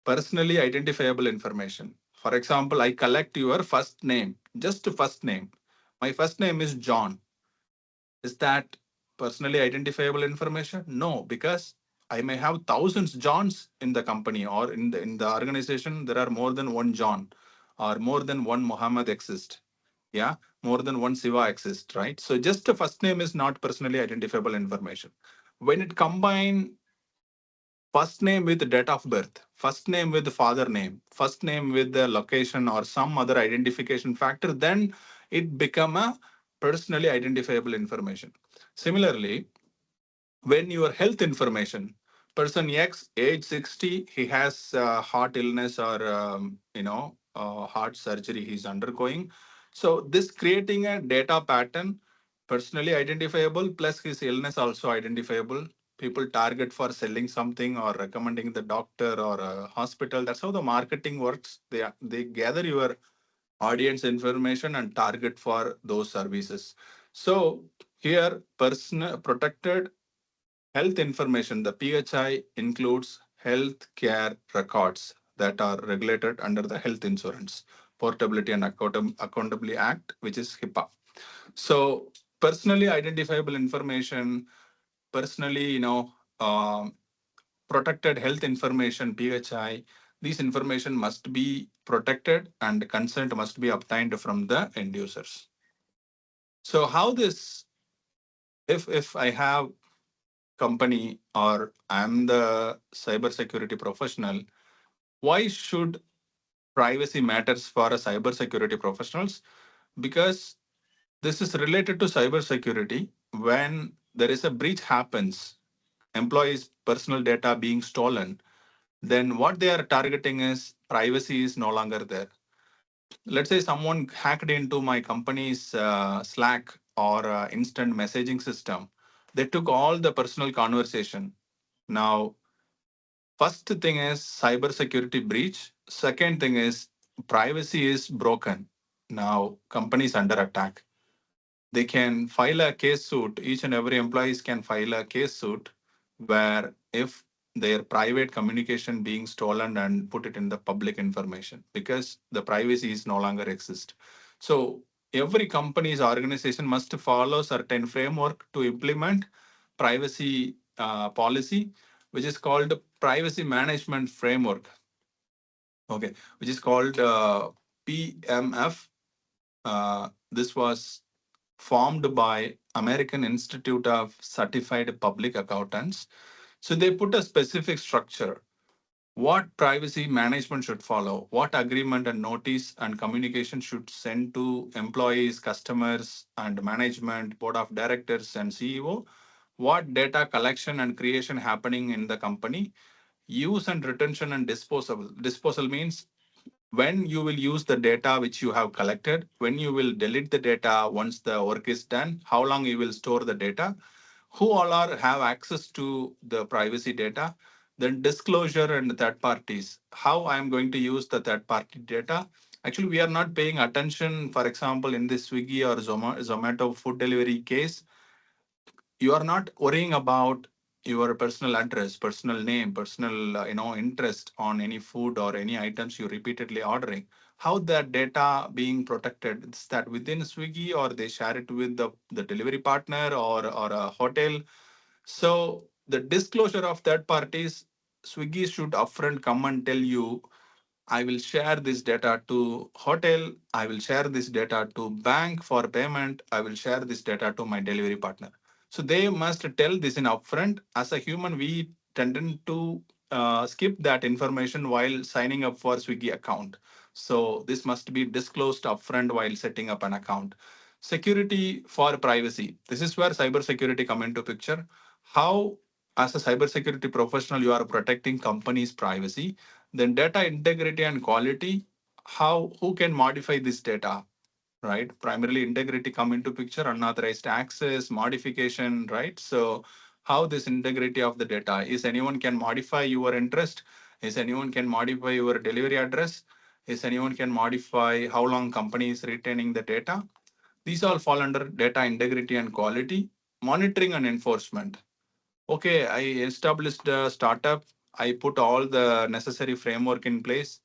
personally identifiable information. For example, I collect your first name, just first name. My first name is John. Is that personally identifiable information? No, because I may have thousands Johns in the company or in the organization. There are more than one John or more than one Muhammad exists. Yeah, more than one Siva exists, right? So just the first name is not personally identifiable information. When it combine first name with date of birth, first name with father name, first name with the location or some other identification factor, then it become a personally identifiable information. Similarly, when your health information, person X, age 60, he has heart illness or heart surgery he's undergoing. So this creating a data pattern, personally identifiable plus his illness also identifiable. People target for selling something or recommending the doctor or a hospital. That's how the marketing works. They gather your audience information and target for those services. So here, person protected health information, the PHI includes health care records that are regulated under the Health Insurance Portability and Accountability Act, which is HIPAA. So personally identifiable information, personally, protected health information, PHI, these information must be protected and consent must be obtained from the end users. So how this, if I have company or I'm the cybersecurity professional, why should privacy matters for a cybersecurity professionals? Because this is related to cybersecurity. When there is a breach happens, employees' personal data being stolen, then what they are targeting is privacy is no longer there. Let's say someone hacked into my company's Slack or instant messaging system. They took all the personal conversation. Now, first thing is cybersecurity breach. Second thing is privacy is broken. Now, companies under attack. They can file a case suit. Each and every employees can file a case suit where if their private communication being stolen and put it in the public information because the privacy is no longer exist. So every company's organization must follow certain framework to implement privacy policy, which is called privacy management framework, okay, which is called PMF. This was formed by American Institute of Certified Public Accountants. So they put a specific structure what privacy management should follow, what agreement and notice and communication should send to employees, customers, and management, board of directors, and CEO, what data collection and creation happening in the company, use and retention and disposal. Disposal means when you will use the data which you have collected, when you will delete the data once the work is done, how long you will store the data, who all are have access to the privacy data, then disclosure and third parties, how I am going to use the third party data. Actually, we are not paying attention, for example, in this Swiggy or Zomato food delivery case, you are not worrying about your personal address, personal name, personal interest on any food or any items you repeatedly ordering. How that data being protected? Is that within Swiggy or they share it with the delivery partner or a hotel? So the disclosure of third parties, Swiggy should upfront come and tell you I will share this data to hotel. I will share this data to bank for payment. I will share this data to my delivery partner. So they must tell this in upfront. As a human, we tend to skip that information while signing up for Swiggy account. So this must be disclosed upfront while setting up an account. Security for privacy. This is where cybersecurity come into picture. How, as a cybersecurity professional, you are protecting companies' privacy, then data integrity and quality, how who can modify this data, right? Primarily integrity come into picture, unauthorized access, modification, right? So how this integrity of the data, is anyone can modify your interest, is anyone can modify your delivery address, is anyone can modify how long company is retaining the data. These all fall under data integrity and quality. Monitoring and enforcement. Okay, I established a startup. I put all the necessary framework in place.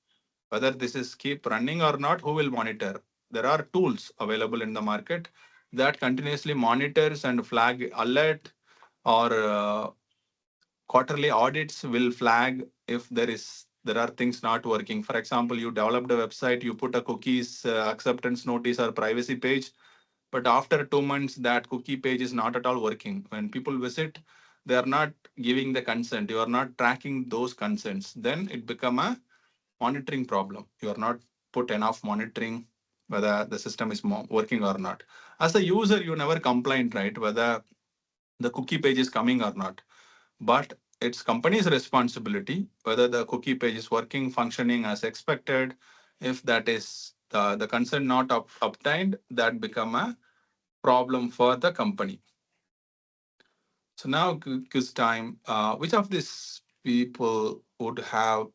Whether this is keep running or not, who will monitor? There are tools available in the market that continuously monitors and flag alert or quarterly audits will flag if there are things not working. For example, you developed a website, you put a cookies acceptance notice or privacy page, but after 2 months that cookie page is not at all working. When people visit, they are not giving the consent, you are not tracking those consents, then it become a monitoring problem. You are not put enough monitoring whether the system is working or not. As a user, you never complain, right, whether the cookie page is coming or not, but it's company's responsibility whether the cookie page is working, functioning as expected. If that is the consent not obtained, that become a problem for the company. So now quiz time. Which of these people would have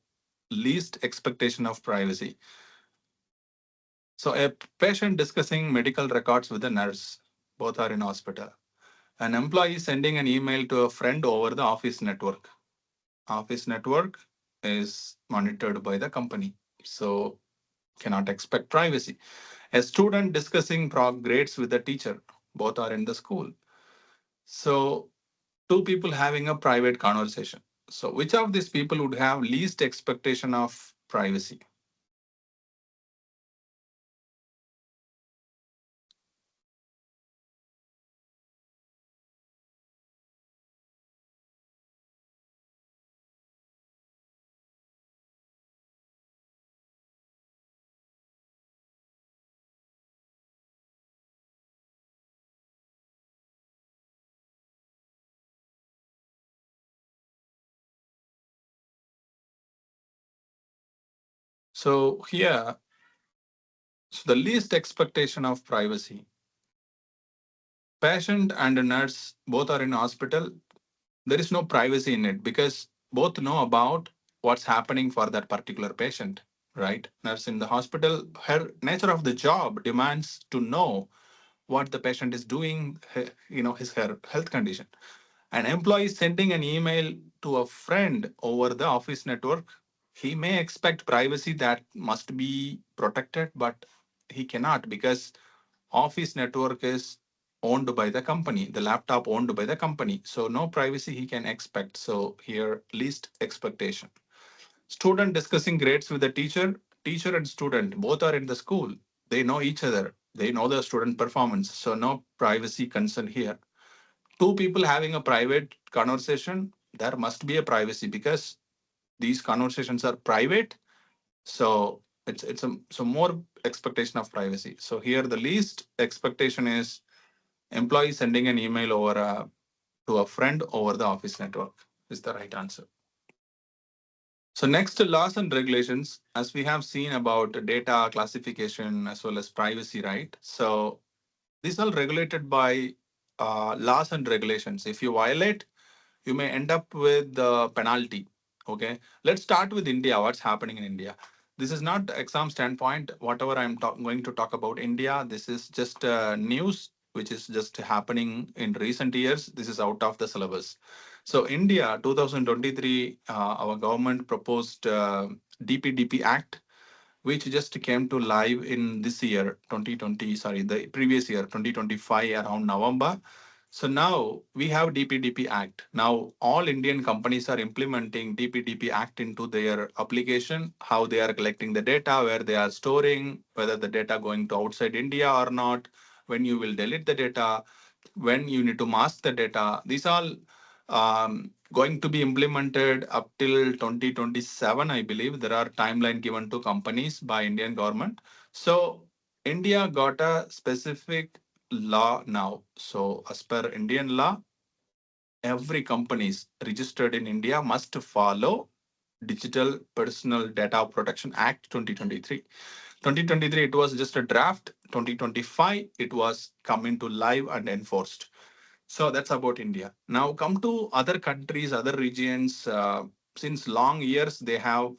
least expectation of privacy? So a patient discussing medical records with a nurse, both are in hospital. An employee sending an email to a friend over the office network. Office network is monitored by the company, so cannot expect privacy. A student discussing grades with a teacher, both are in the school. So two people having a private conversation. So which of these people would have least expectation of privacy? So here, so the least expectation of privacy. Patient and a nurse both are in hospital. There is no privacy in it because both know about what's happening for that particular patient, right? Nurse in the hospital, her nature of the job demands to know what the patient is doing, his her health condition. An employee sending an email to a friend over the office network, he may expect privacy that must be protected, but he cannot because office network is owned by the company, the laptop owned by the company. So no privacy he can expect. So here, least expectation. Student discussing grades with the teacher, teacher and student both are in the school. They know each other. They know the student performance. So no privacy concern here. Two people having a private conversation, there must be a privacy because these conversations are private. So it's a so more expectation of privacy. So here the least expectation is employee sending an email to a friend over the office network is the right answer. So next, laws and regulations, as we have seen about data classification as well as privacy, right? So these are regulated by laws and regulations. If you violate, you may end up with the penalty. Okay, let's start with India. What's happening in India? This is not exam standpoint. Whatever going to talk about India, this is just news which is just happening in recent years. This is out of the syllabus. So India, 2023, our government proposed DPDP Act, which just came to live in this year 2020, sorry, the previous year 2025 around November. So now we have DPDP Act. Now all Indian companies are implementing DPDP Act into their application, how they are collecting the data, where they are storing, whether the data going to outside India or not, when you will delete the data, when you need to mask the data. These all going to be implemented up till 2027, I believe. There are timeline given to companies by Indian government. So India got a specific law now. So as per Indian law, every companies registered in India must follow Digital Personal Data Protection Act 2023. 2023, it was just a draft. 2025, it was come into live and enforced. So that's about India. Now come to other countries, other regions. Since long years, they have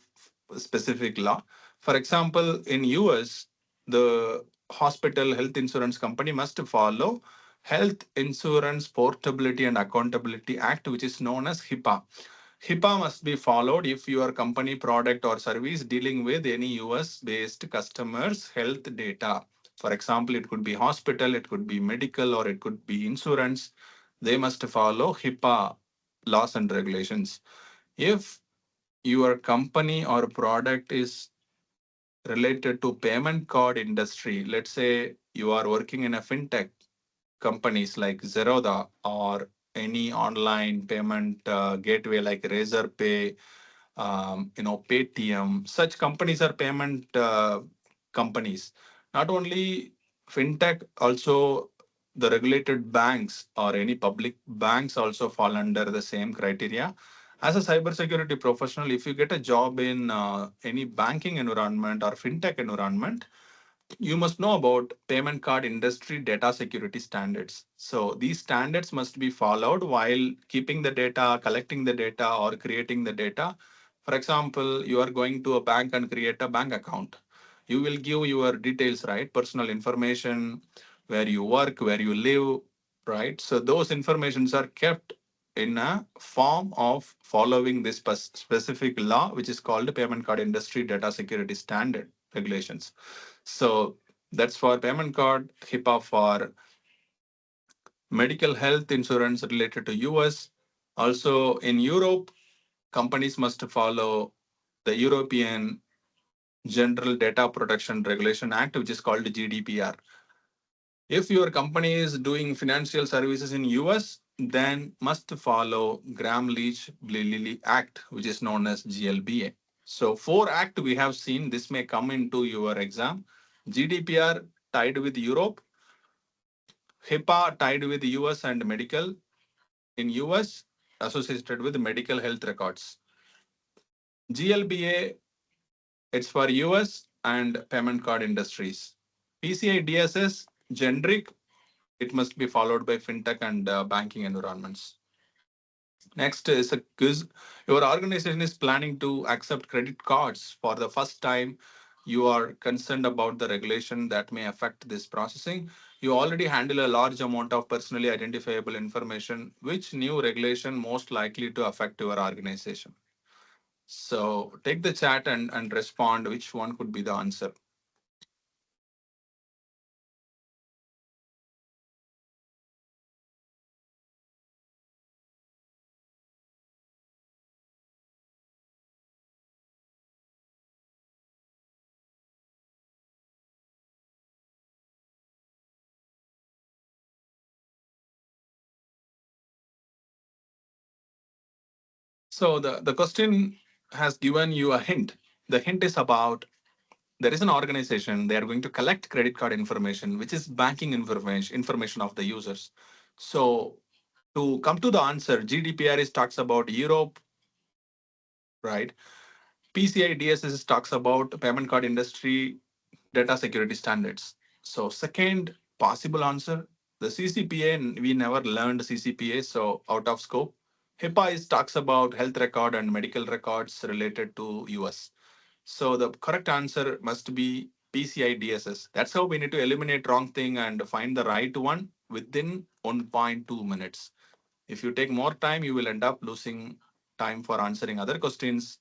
specific law. For example, in US, the hospital health insurance company must follow Health Insurance Portability and Accountability Act, which is known as HIPAA. HIPAA must be followed if your company product or service dealing with any US based customers' health data. For example, it could be hospital, it could be medical, or it could be insurance. They must follow HIPAA laws and regulations. If your company or product is related to payment card industry, let's say you are working in a fintech companies like Zerodha or any online payment gateway like Razorpay, Paytm. Such companies are payment companies. Not only fintech, also the regulated banks or any public banks also fall under the same criteria. As a cybersecurity professional, if you get a job in any banking environment or fintech environment, you must know about payment card industry data security standards. So these standards must be followed while keeping the data, collecting the data, or creating the data. For example, you are going to a bank and create a bank account. You will give your details, right? Personal information, where you work, where you live, right? So those informations are kept in a form of following this specific law, which is called Payment Card Industry Data Security Standard regulations. So that's for payment card, HIPAA for medical health insurance related to US. Also in Europe, companies must follow the European General Data Protection Regulation Act, which is called GDPR. If your company is doing financial services in US, then must follow Gramm-Leach-Bliley Act, which is known as GLBA. So four act we have seen. This may come into your exam. GDPR tied with Europe, HIPAA tied with US and medical. In US, associated with medical health records. GLBA, it's for US and payment card industries. PCI DSS, generic, it must be followed by fintech and banking environments. Next is a quiz. Your organization is planning to accept credit cards for the first time. You are concerned about the regulation that may affect this processing. You already handle a large amount of personally identifiable information. Which new regulation most likely to affect your organization? So take the chat and respond which one could be the answer. So the question has given you a hint. The hint is about there is an organization, they are going to collect credit card information, which is banking information of the users. So to come to the answer, GDPR is talks about Europe, right? PCI DSS talks about payment card industry data security standards. So second possible answer, the CCPA, we never learned CCPA, so out of scope. HIPAA is talks about health record and medical records related to US. So the correct answer must be PCI DSS. That's how we need to eliminate wrong thing and find the right one within 1.2 minutes. If you take more time, you will end up losing time for answering other questions.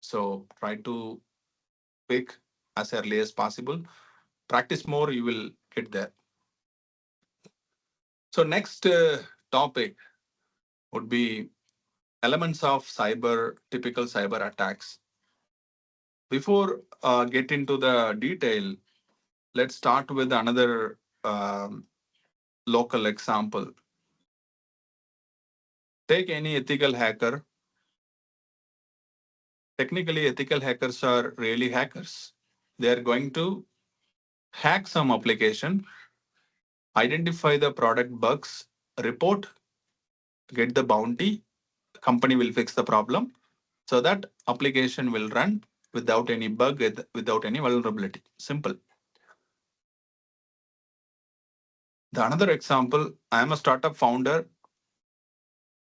So try to pick as early as possible. Practice more, you will get there. So next topic would be elements of typical cyber attacks. Before get into the detail, let's start with another local example. Take any ethical hacker. Technically, ethical hackers are really hackers. They are going to hack some application, identify the product bugs, report, get the bounty, company will fix the problem so that application will run without any bug, without any vulnerability. Simple. The another example, I am a startup founder.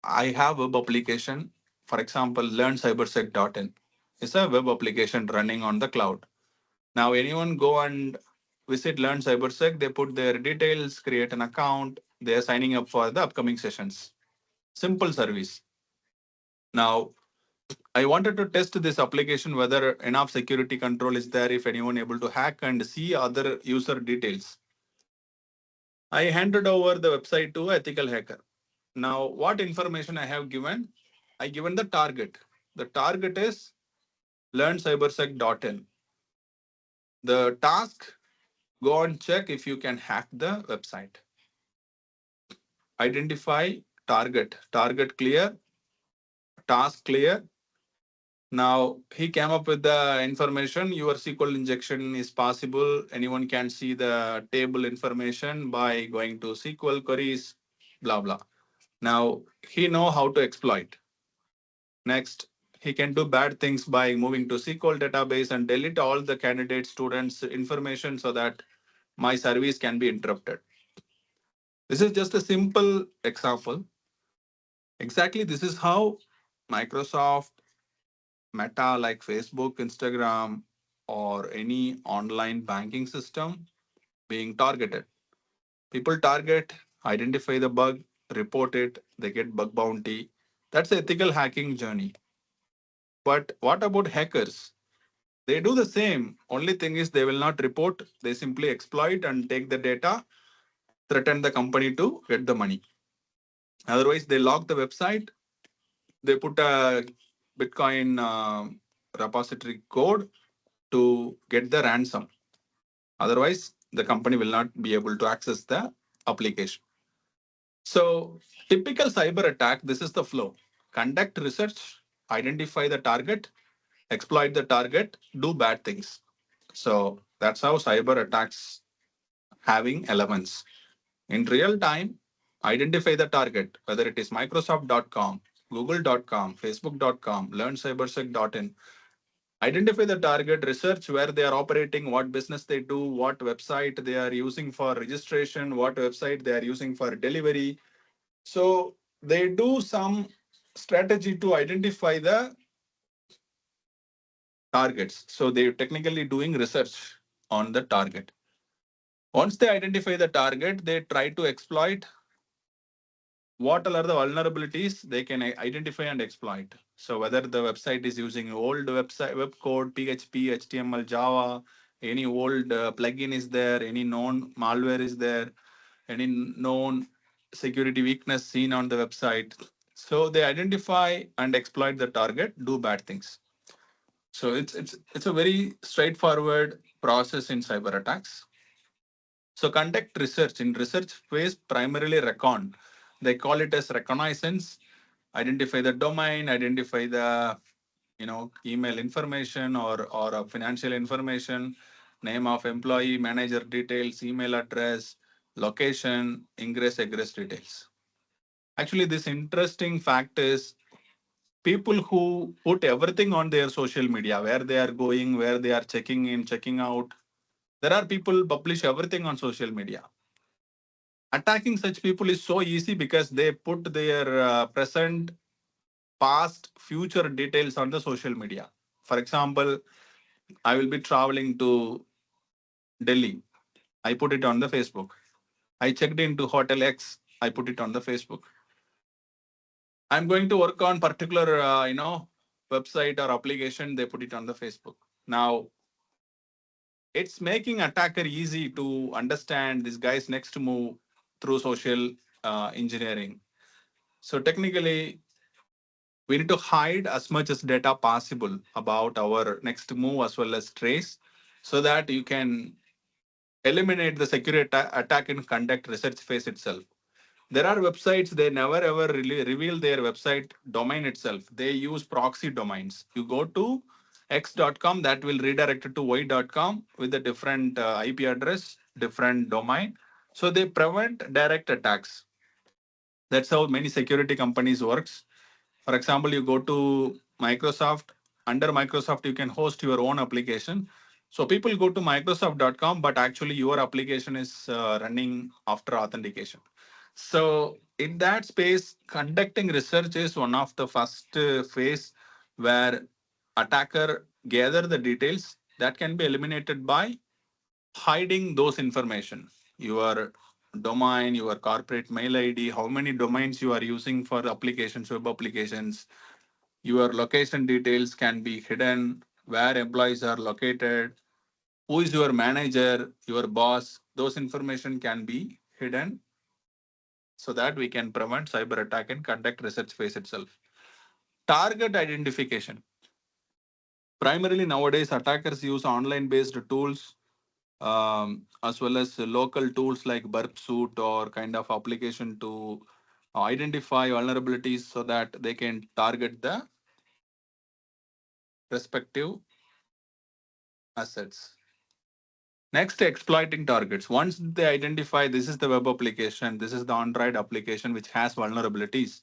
I have web application. For example, Learncybersec.in. It's a web application running on the cloud. Now anyone go and visit Learn Cybersec, they put their details, create an account, they are signing up for the upcoming sessions. Simple service. Now I wanted to test this application whether enough security control is there if anyone able to hack and see other user details. I handed over the website to ethical hacker. Now what information I have given? I given the target. The target is learncybersec.in. The task, go and check if you can hack the website. Identify target clear, task clear. Now he came up with the information. Your SQL injection is possible. Anyone can see the table information by going to SQL queries, blah blah. Now he know how to exploit. Next, he can do bad things by moving to SQL database and delete all the candidate students information so that my service can be interrupted. This is just a simple example. Exactly, this is how Microsoft, Meta like Facebook, Instagram, or any online banking system being targeted. People target, identify the bug, report it, they get bug bounty. That's the ethical hacking journey. But what about hackers? They do the same. Only thing is they will not report. They simply exploit and take the data, threaten the company to get the money. Otherwise, they lock the website. They put a Bitcoin repository code to get the ransom. Otherwise, the company will not be able to access the application. So, typical cyber attack, this is the flow. Conduct research, identify the target, exploit the target, do bad things. So, that's how cyber attacks having elements. In real time, identify the target, whether it is Microsoft.com, Google.com, Facebook.com, LearnCybersec.in. Identify the target, research where they are operating, what business they do, what website they are using for registration, what website they are using for delivery. So they do some strategy to identify the targets. So they're technically doing research on the target. Once they identify the target, they try to exploit what are the vulnerabilities they can identify and exploit. So whether the website is using old website web code, PHP, HTML, Java, any old plugin is there, any known malware is there, any known security weakness seen on the website. So they identify and exploit the target, do bad things. So it's a very straightforward process in cyber attacks. So conduct research. In research phase, primarily recon. They call it as reconnaissance. identify the domain, identify the email information or financial information, name of employee, manager details, email address, location, ingress egress details. Actually, this interesting fact is people who put everything on their social media, where they are going, where they are checking in, checking out. There are people publish everything on social media. Attacking such people is so easy because they put their present, past, future details on the social media. For example, I will be traveling to Delhi. I put it on the Facebook. I checked into Hotel X. I put it on the Facebook. I'm going to work on particular, website or application. They put it on the Facebook. Now, it's making attacker easy to understand this guy's next move through social engineering. So technically, we need to hide as much as data possible about our next move as well as trace, so that you can eliminate the security attack in conduct research phase itself. There are websites, they never ever really reveal their website domain itself. They use proxy domains. You go to x.com, that will redirect to y.com with a different IP address, different domain. So they prevent direct attacks. That's how many security companies works. For example, you go to Microsoft. Under Microsoft, you can host your own application. So people go to Microsoft.com, but actually your application is running after authentication. So in that space, conducting research is one of the first phase where attacker gather the details that can be eliminated by hiding those information. Your domain, your corporate mail ID, how many domains you are using for applications, web applications, your location details can be hidden, where employees are located, who is your manager, your boss, those information can be hidden so that we can prevent cyber attack and conduct research phase itself. Target identification. Primarily nowadays, attackers use online based tools as well as local tools like burp suit or kind of application to identify vulnerabilities so that they can target the respective assets. Next, exploiting targets. Once they identify this is the web application, this is the Android application which has vulnerabilities,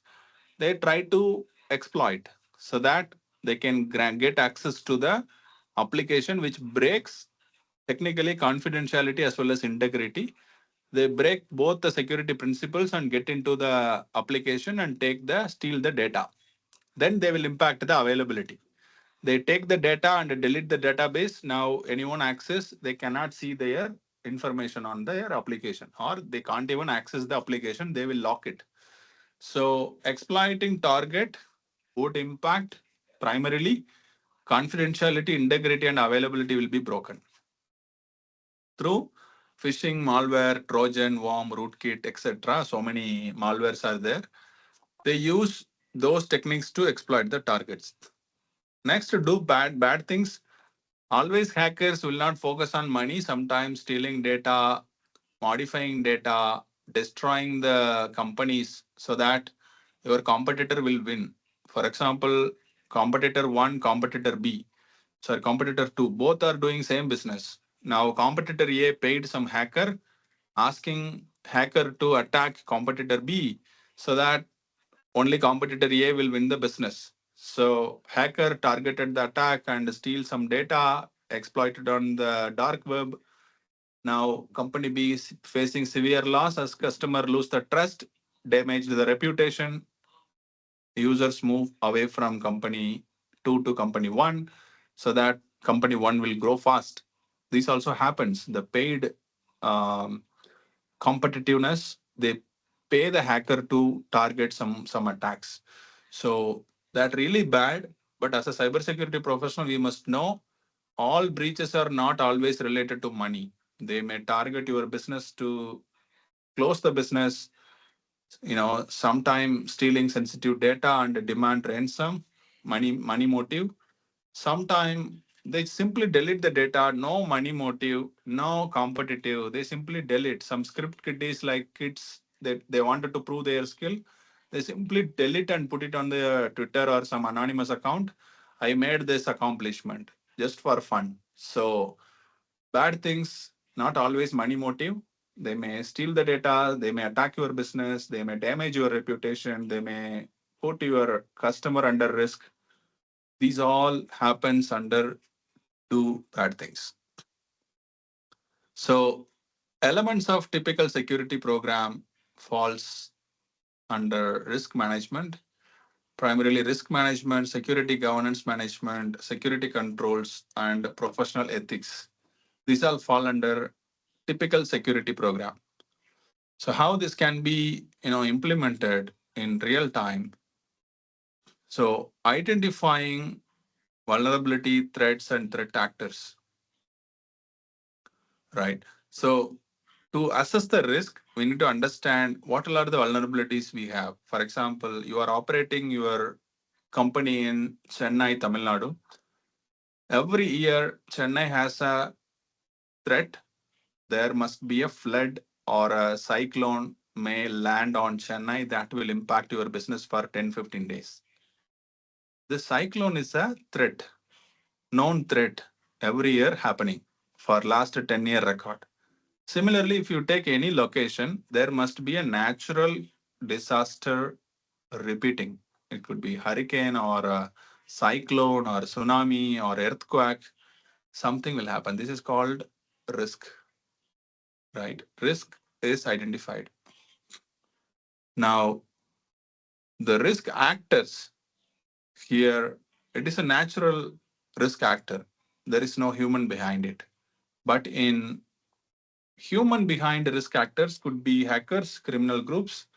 they try to exploit so that they can get access to the application which breaks technically confidentiality as well as integrity. They break both the security principles and get into the application and steal the data. Then they will impact the availability. They take the data and delete the database. Now anyone access, they cannot see their information on their application, or they can't even access the application. They will lock it. So exploiting target would impact primarily confidentiality, integrity, and availability will be broken through phishing, malware, Trojan, worm, rootkit, etc. So many malwares are there. They use those techniques to exploit the targets. Next, to do bad things. Always hackers will not focus on money. Sometimes stealing data, modifying data, destroying the companies so that your competitor will win. For example, competitor one, competitor B, sorry, competitor two, both are doing same business. Now, competitor A paid some hacker, asking hacker to attack competitor B so that only competitor A will win the business. So hacker targeted the attack and steal some data, exploited on the dark web. Now company B is facing severe loss as customer lose the trust, damage the reputation. Users move away from company two to company one, so that company one will grow fast. This also happens. The paid um, competitiveness, they pay the hacker to target some attacks. So that really bad. But as a cybersecurity professional, we must know all breaches are not always related to money. They may target your business to close the business, sometime stealing sensitive data and demand ransom, money motive. Sometime they simply delete the data, no money motive, no competitive. They simply delete. Some script kiddies like kids that they wanted to prove their skill. They simply delete and put it on the Twitter or some anonymous account. I made this accomplishment just for fun. So bad things, not always money motive. They may steal the data, they may attack your business, they may damage your reputation, they may put your customer under risk. These all happens under do bad things. So elements of typical security program falls under risk management, primarily risk management, security governance management, security controls, and professional ethics. These all fall under typical security program. So how this can be implemented in real time. So identifying vulnerability, threats, and threat actors, right? So to assess the risk, we need to understand what are the vulnerabilities we have. For example, you are operating your company in Chennai, Tamil Nadu. Every year, Chennai has a threat. There must be a flood or a cyclone may land on Chennai that will impact your business for 10-15 days. The cyclone is a threat, known threat every year happening for last 10-year record. Similarly, if you take any location, there must be a natural disaster repeating. It could be hurricane or a cyclone or tsunami or earthquake. Something will happen. This is called risk, right? Risk is identified. Now, the risk actors here, it is a natural risk actor. There is no human behind it. But in human behind risk actors could be hackers, criminal groups,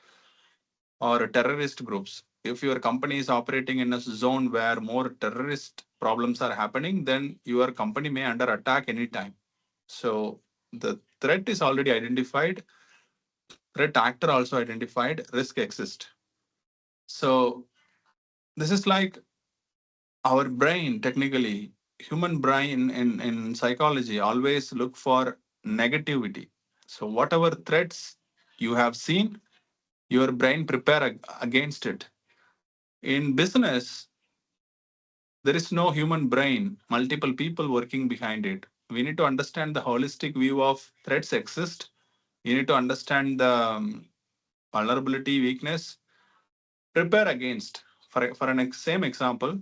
or terrorist groups. If your company is operating in a zone where more terrorist problems are happening, then your company may under attack anytime. So the threat is already identified, threat actor also identified, risk exists. So this is like our brain, technically, human brain in psychology always look for negativity. So whatever threats you have seen, your brain prepare against it. In business, there is no human brain, multiple people working behind it. We need to understand the holistic view of threats exist. You need to understand the vulnerability, weakness, prepare against. For an same example,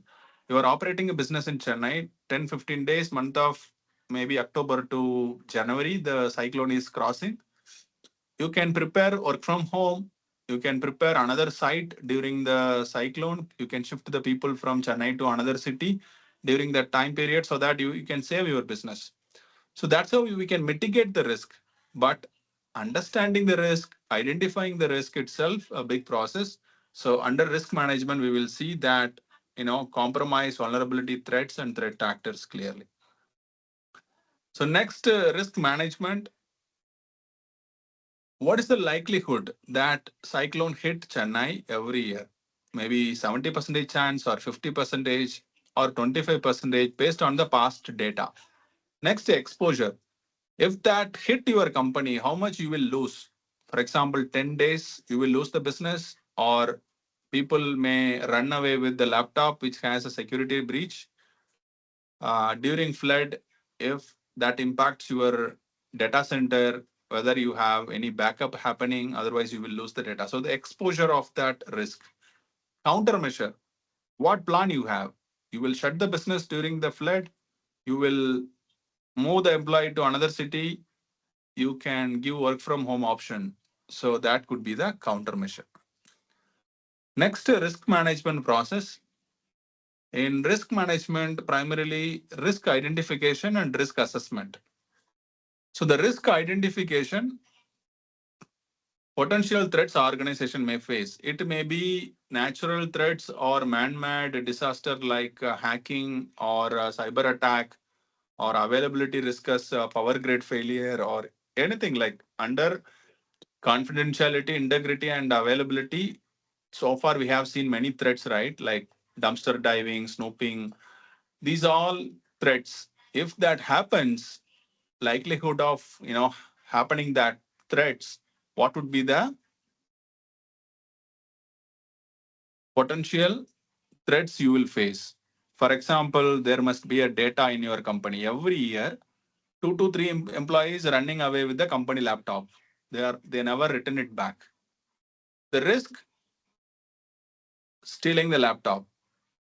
you are operating a business in Chennai, 10-15 days, month of maybe October to January, the cyclone is crossing. You can prepare work from home. You can prepare another site during the cyclone. You can shift the people from Chennai to another city during that time period so that you can save your business. So that's how we can mitigate the risk. But understanding the risk, identifying the risk itself, a big process. So under risk management, we will see that compromise, vulnerability, threats, and threat actors clearly. So next, risk management. What is the likelihood that cyclone hit Chennai every year? Maybe 70% chance or 50% or 25% based on the past data. Next, exposure. If that hit your company, how much you will lose? For example, 10 days, you will lose the business, or people may run away with the laptop which has a security breach. During flood, if that impacts your data center, whether you have any backup happening, otherwise you will lose the data. So the exposure of that risk. Countermeasure. What plan you have? You will shut the business during the flood. You will move the employee to another city. You can give work from home option. So that could be the countermeasure. Next, risk management process. In risk management, primarily risk identification and risk assessment. So the risk identification, potential threats organization may face. It may be natural threats or man-made disaster like hacking or cyber attack or availability risk as power grid failure or anything like under confidentiality, integrity, and availability. So far, we have seen many threats, right? Like dumpster diving, snooping. These all threats. If that happens, likelihood of happening that threats, what would be the potential threats you will face. For example, there must be a data in your company every year. Two to three employees running away with the company laptop. They never return it back. The risk, stealing the laptop.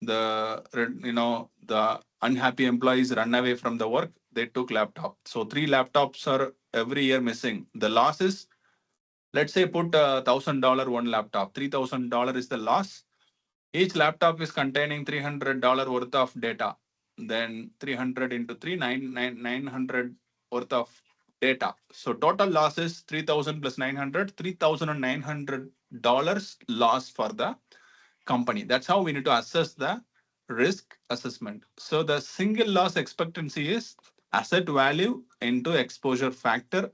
The unhappy employees run away from the work. They took laptop. So three laptops are every year missing. The loss is, let's say, put $1,000 one laptop. $3,000 is the loss. Each laptop is containing $300 worth of data. Then 300 into 3, 900 worth of data. So total loss is 3,000 plus 900, $3,900 loss for the company. That's how we need to assess the risk assessment. So the single loss expectancy is asset value into exposure factor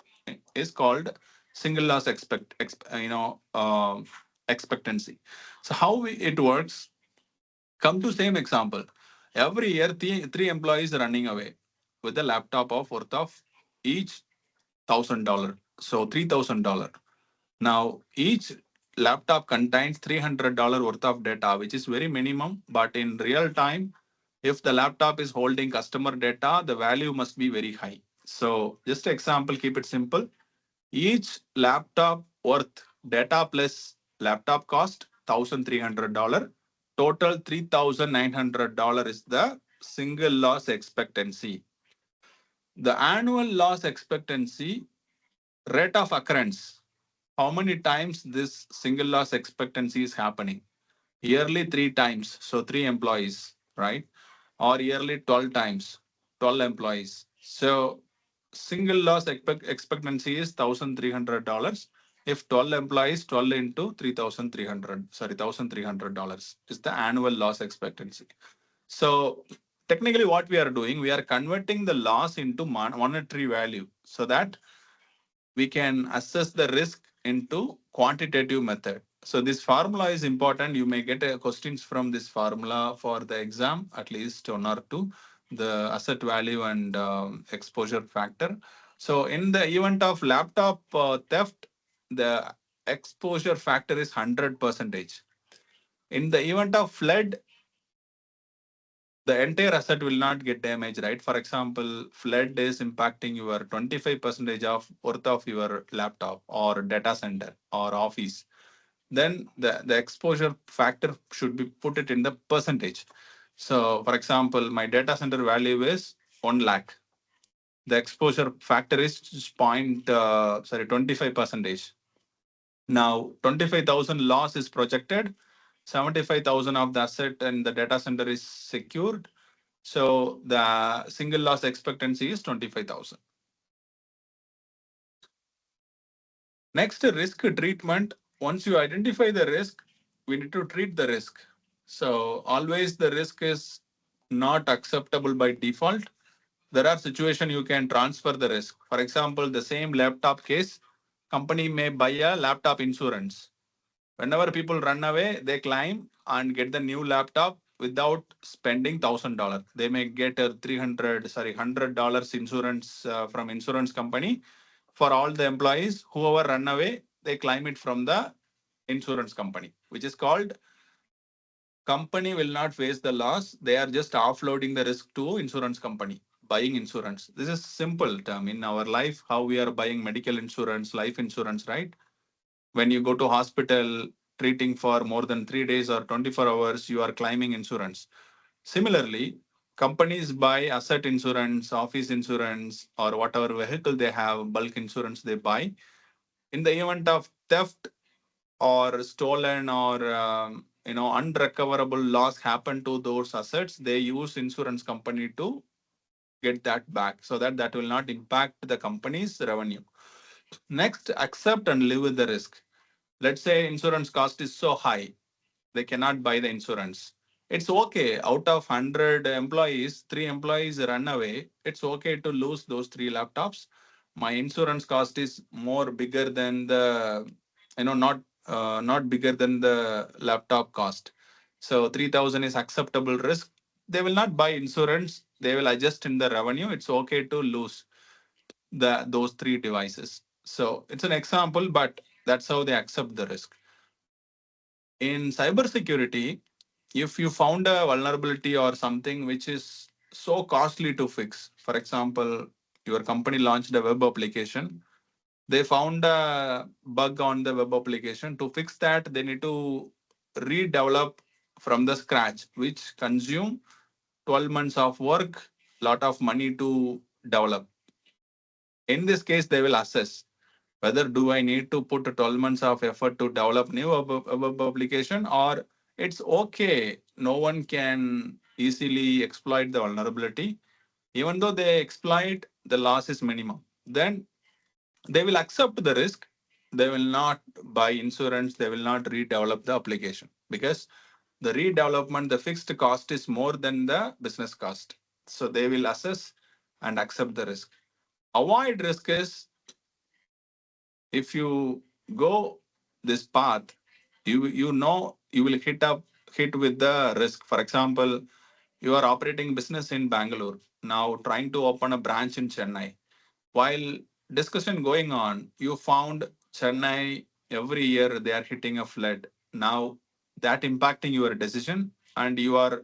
is called single loss expectancy. So how it works, come to same example. Every year, three employees running away with a laptop of worth of each $1,000. So $3,000. Now, each laptop contains $300 worth of data, which is very minimum. But in real time, if the laptop is holding customer data, the value must be very high. So, just example, keep it simple. Each laptop worth data plus laptop cost $1,300. Total $3,900 is the single loss expectancy. The annual loss expectancy rate of occurrence. How many times this single loss expectancy is happening? Yearly three times, so three employees, right? Or yearly 12 times, 12 employees. So single loss expectancy is $1,300. If 12 employees, 12 into 3,300, sorry, $1,300 is the annual loss expectancy. So technically what we are doing, we are converting the loss into monetary value so that we can assess the risk into quantitative method. So this formula is important. You may get questions from this formula for the exam, at least one or two, the asset value and exposure factor. So in the event of laptop theft, the exposure factor is 100%. In the event of flood, the entire asset will not get damaged, right? For example, flood is impacting your 25% of worth of your laptop or data center or office. Then the exposure factor should be put it in the percentage. So, for example, my data center value is 1 lakh. The exposure factor is 25%. Now, 25,000 loss is projected. 75,000 of the asset and the data center is secured. So the single loss expectancy is 25,000. Next, risk treatment. Once you identify the risk, we need to treat the risk. So always the risk is not acceptable by default. There are situations you can transfer the risk. For example, the same laptop case, company may buy a laptop insurance. Whenever people run away, they climb and get the new laptop without spending $1,000. They may get a $100 insurance from insurance company for all the employees. Whoever run away, they claim it from the insurance company, which is called company will not face the loss. They are just offloading the risk to insurance company buying insurance. This is simple term in our life how we are buying medical insurance, life insurance, right? When you go to hospital treating for more than 3 days or 24 hours, you are claiming insurance. Similarly, companies buy asset insurance, office insurance, or whatever vehicle they have, bulk insurance they buy. In the event of theft or stolen or unrecoverable loss happen to those assets, they use insurance company to get that back so that that will not impact the company's revenue. Next, accept and live with the risk. Let's say insurance cost is so high, they cannot buy the insurance. It's okay. Out of 100 employees, three employees run away. It's okay to lose those three laptops. My insurance cost is more bigger than the, not bigger than the laptop cost. So 3,000 is acceptable risk. They will not buy insurance. They will adjust in the revenue. It's okay to lose those three devices. So it's an example, but that's how they accept the risk. In cybersecurity, if you found a vulnerability or something which is so costly to fix, for example, your company launched a web application, they found a bug on the web application. To fix that, they need to redevelop from the scratch, which consume 12 months of work, lot of money to develop. In this case, they will assess whether do I need to put 12 months of effort to develop new web application, or it's okay. No one can easily exploit the vulnerability. Even though they exploit, the loss is minimum. Then they will accept the risk. They will not buy insurance. They will not redevelop the application because the redevelopment, the fixed cost is more than the business cost. So they will assess and accept the risk. Avoid risk is, if you go this path, you know you will hit with the risk. For example, you are operating business in Bangalore, now trying to open a branch in Chennai. While discussion going on, you found Chennai every year they are hitting a flood. Now that impacting your decision, and you are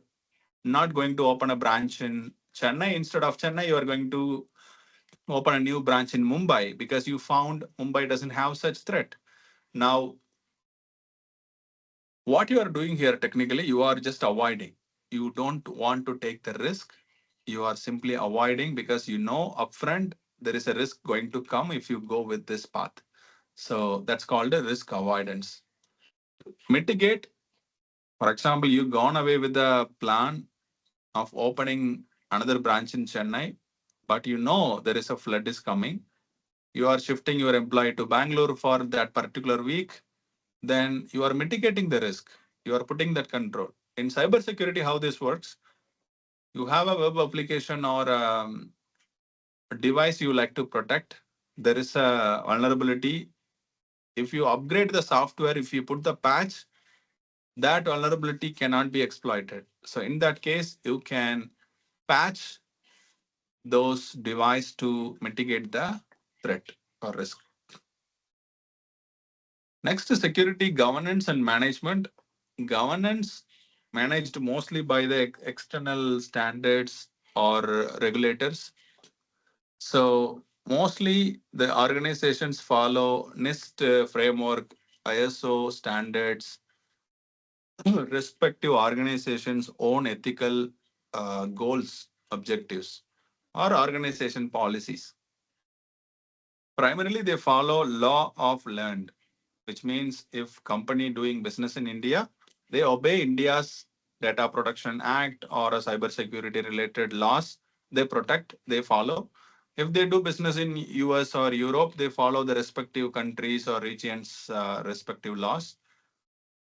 not going to open a branch in Chennai. Instead of Chennai, you are going to open a new branch in Mumbai because you found Mumbai doesn't have such threat. Now, what you are doing here technically, you are just avoiding. You don't want to take the risk. You are simply avoiding because you know upfront there is a risk going to come if you go with this path. So that's called a risk avoidance. Mitigate, for example, you gone away with the plan of opening another branch in Chennai, but you know there is a flood is coming. You are shifting your employee to Bangalore for that particular week, then you are mitigating the risk. You are putting that control. In cybersecurity, how this works, you have a web application or a device you like to protect. There is a vulnerability. If you upgrade the software, if you put the patch, that vulnerability cannot be exploited. So in that case, you can patch those device to mitigate the threat or risk. Next is security governance and management. Governance managed mostly by the external standards or regulators. So mostly the organizations follow NIST framework, ISO standards, respective organizations own ethical goals, objectives, or organization policies. Primarily, they follow law of land, which means if company doing business in India, they obey India's Data Protection Act or a cybersecurity related laws. They protect, they follow. If they do business in US or Europe, they follow the respective countries or regions' respective laws.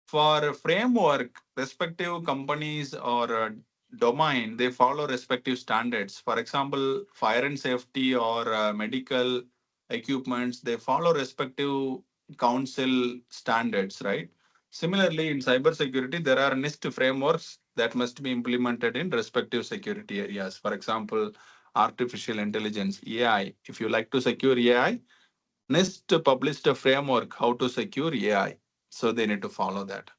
For framework, respective companies or domain, they follow respective standards. For example, fire and safety or medical equipments, they follow respective council standards, right? Similarly, in cybersecurity, there are NIST frameworks that must be implemented in respective security areas. For example, artificial intelligence, AI. If you like to secure AI, NIST published a framework how to secure AI. So they need to follow that.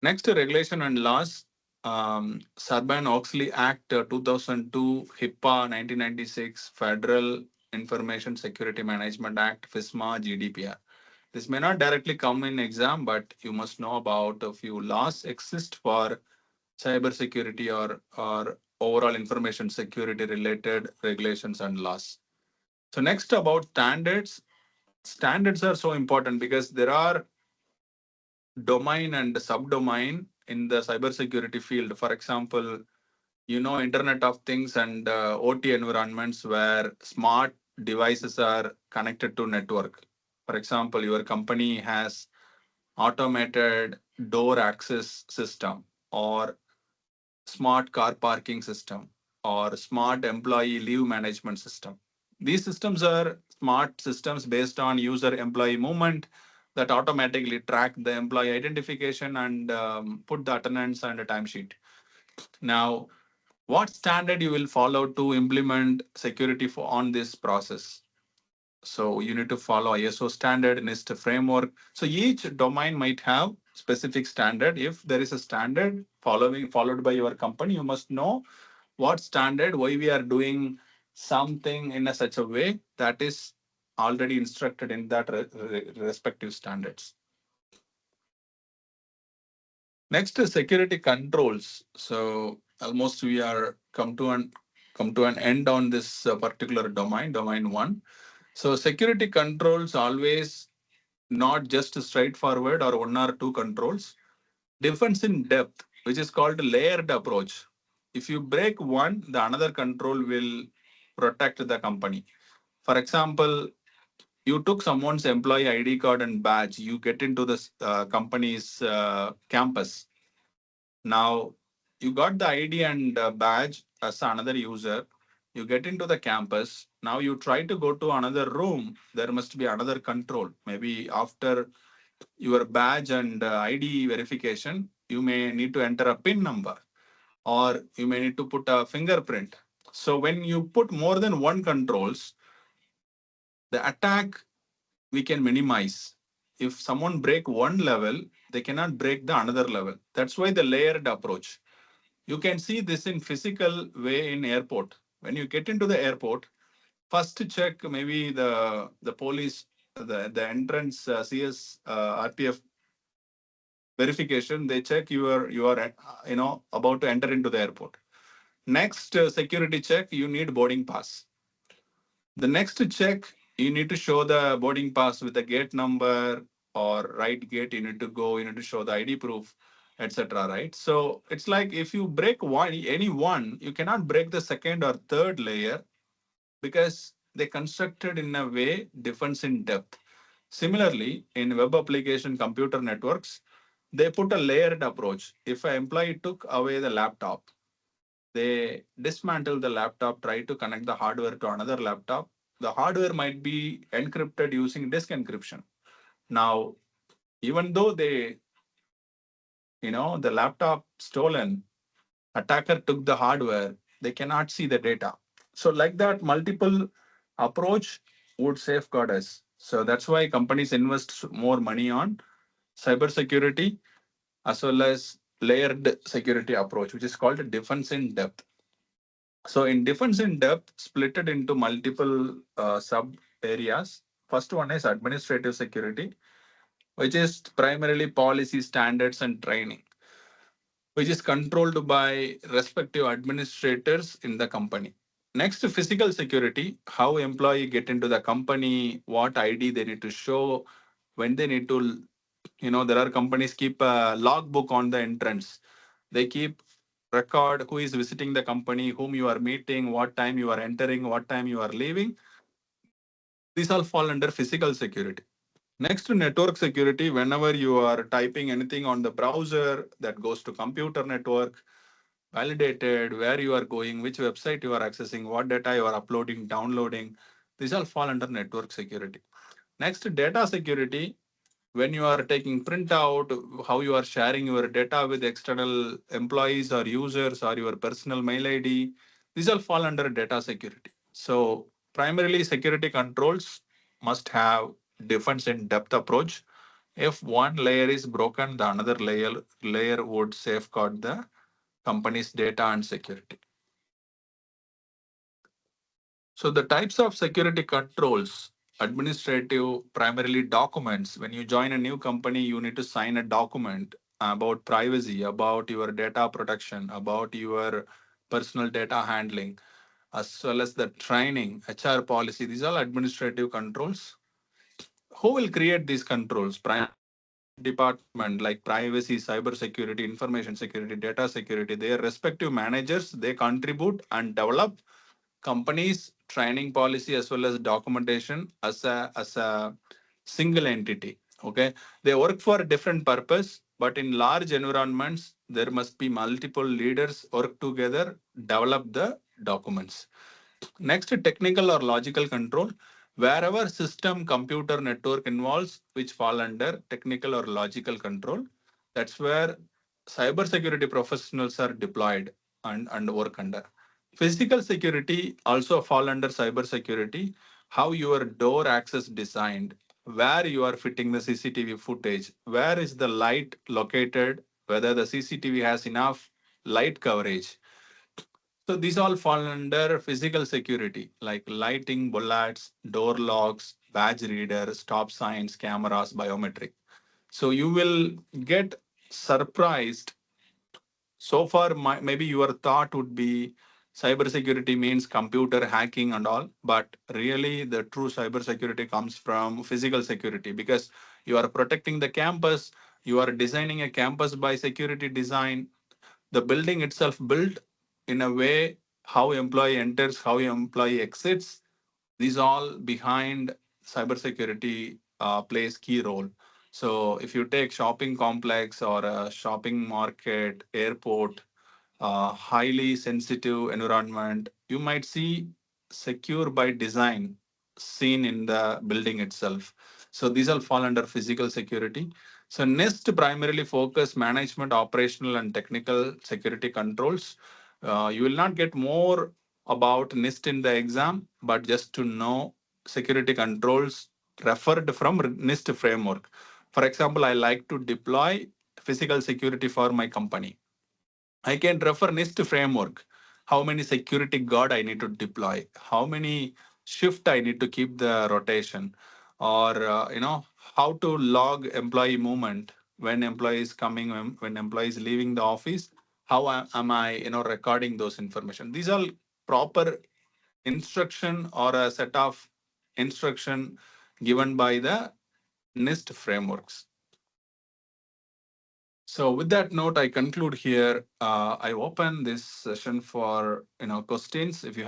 Next, regulation and laws. Sarbanes-Oxley Act 2002, HIPAA 1996, Federal Information Security Management Act, FISMA, GDPR. This may not directly come in exam, but you must know about a few laws exist for cybersecurity or overall information security related regulations and laws. So next about standards. Standards are so important because there are domain and subdomain in the cybersecurity field. For example, Internet of Things and OT environments where smart devices are connected to network. For example, your company has automated door access system or smart car parking system or smart employee leave management system. These systems are smart systems based on user employee movement that automatically track the employee identification and put the attendance and a timesheet. Now, what standard you will follow to implement security for on this process? So you need to follow ISO standard, NIST framework. So each domain might have specific standard. If there is a standard followed by your company, you must know what standard, why we are doing something in a such a way that is already instructed in that respective standards. Next is security controls. So almost we are come to an end on this particular domain one. So security controls always not just straightforward or one or two controls. Difference in depth, which is called layered approach. If you break one, the another control will protect the company. For example, you took someone's employee ID card and badge. You get into the company's campus. Now, you got the ID and badge as another user. You get into the campus. Now you try to go to another room. There must be another control. Maybe after your badge and ID verification, you may need to enter a PIN number or you may need to put a fingerprint. So when you put more than one controls, the attack we can minimize. If someone break one level, they cannot break the another level. That's why the layered approach. You can see this in physical way in airport. When you get into the airport, first check maybe the police, the entrance CS RPF verification. They check you are about to enter into the airport. Next security check, you need boarding pass. The next check, you need to show the boarding pass with the gate number or right gate. You need to go. You need to show the ID proof, etc. Right. So it's like if you break any one, you cannot break the second or third layer because they constructed in a way difference in depth. Similarly, in web application computer networks, they put a layered approach. If an employee took away the laptop, they dismantle the laptop, try to connect the hardware to another laptop. The hardware might be encrypted using disk encryption. Now, even though the laptop stolen, attacker took the hardware, they cannot see the data. So, like that, multiple approach would safeguard us. So that's why companies invest more money on cybersecurity as well as layered security approach, which is called defense in depth. So in defense in depth, split it into multiple sub areas. First one is administrative security, which is primarily policy standards and training, which is controlled by respective administrators in the company. Next, physical security, how employee get into the company, what ID they need to show, when they need to, there are companies keep a logbook on the entrance. They keep record who is visiting the company, whom you are meeting, what time you are entering, what time you are leaving. These all fall under physical security. Next to network security, whenever you are typing anything on the browser that goes to computer network, validated, where you are going, which website you are accessing, what data you are uploading, downloading, these all fall under network security. Next, data security, when you are taking printout, how you are sharing your data with external employees or users or your personal mail ID, these all fall under data security. So primarily security controls must have defense in depth approach. If one layer is broken, the another layer would safeguard the company's data and security. So the types of security controls, administrative, primarily documents. When you join a new company, you need to sign a document about privacy, about your data protection, about your personal data handling, as well as the training, HR policy. These are administrative controls. Who will create these controls? Primarily different department like privacy, cyber security, information security, data security. Their respective managers, they contribute and develop companies training policy as well as documentation as a single entity. Okay, they work for a different purpose, but in large environments there must be multiple leaders work together, develop the documents. Next, technical or logical control. Wherever system, computer, network involves, which fall under technical or logical control, that's where cybersecurity professionals are deployed and work under. Physical security also fall under cybersecurity. how your door access designed, where you are fitting the CCTV footage, where is the light located, whether the CCTV has enough light coverage. So these all fall under physical security, like lighting, bullets, door locks, badge reader, stop signs, cameras, biometric. So you will get surprised. So far, maybe your thought would be cybersecurity means computer hacking and all, but really the true cybersecurity comes from physical security, because you are protecting the campus, you are designing a campus by security design, the building itself built in a way how employee enters, how employee exits. These all behind cybersecurity plays key role. So if you take shopping complex or a shopping market, airport, highly sensitive environment, you might see secure by design seen in the building itself. So these all fall under physical security. So NIST primarily focus management, operational, and technical security controls. You will not get more about NIST in the exam, but just to know security controls referred from NIST framework. For example, I like to deploy physical security for my company. I can refer NIST framework. How many security guard I need to deploy? How many shift I need to keep the rotation? Or how to log employee movement when employee is coming, when employee is leaving the office. How am I recording those information? These are proper instruction or a set of instruction given by the NIST frameworks. So with that note, I conclude here. I open this session for questions. If you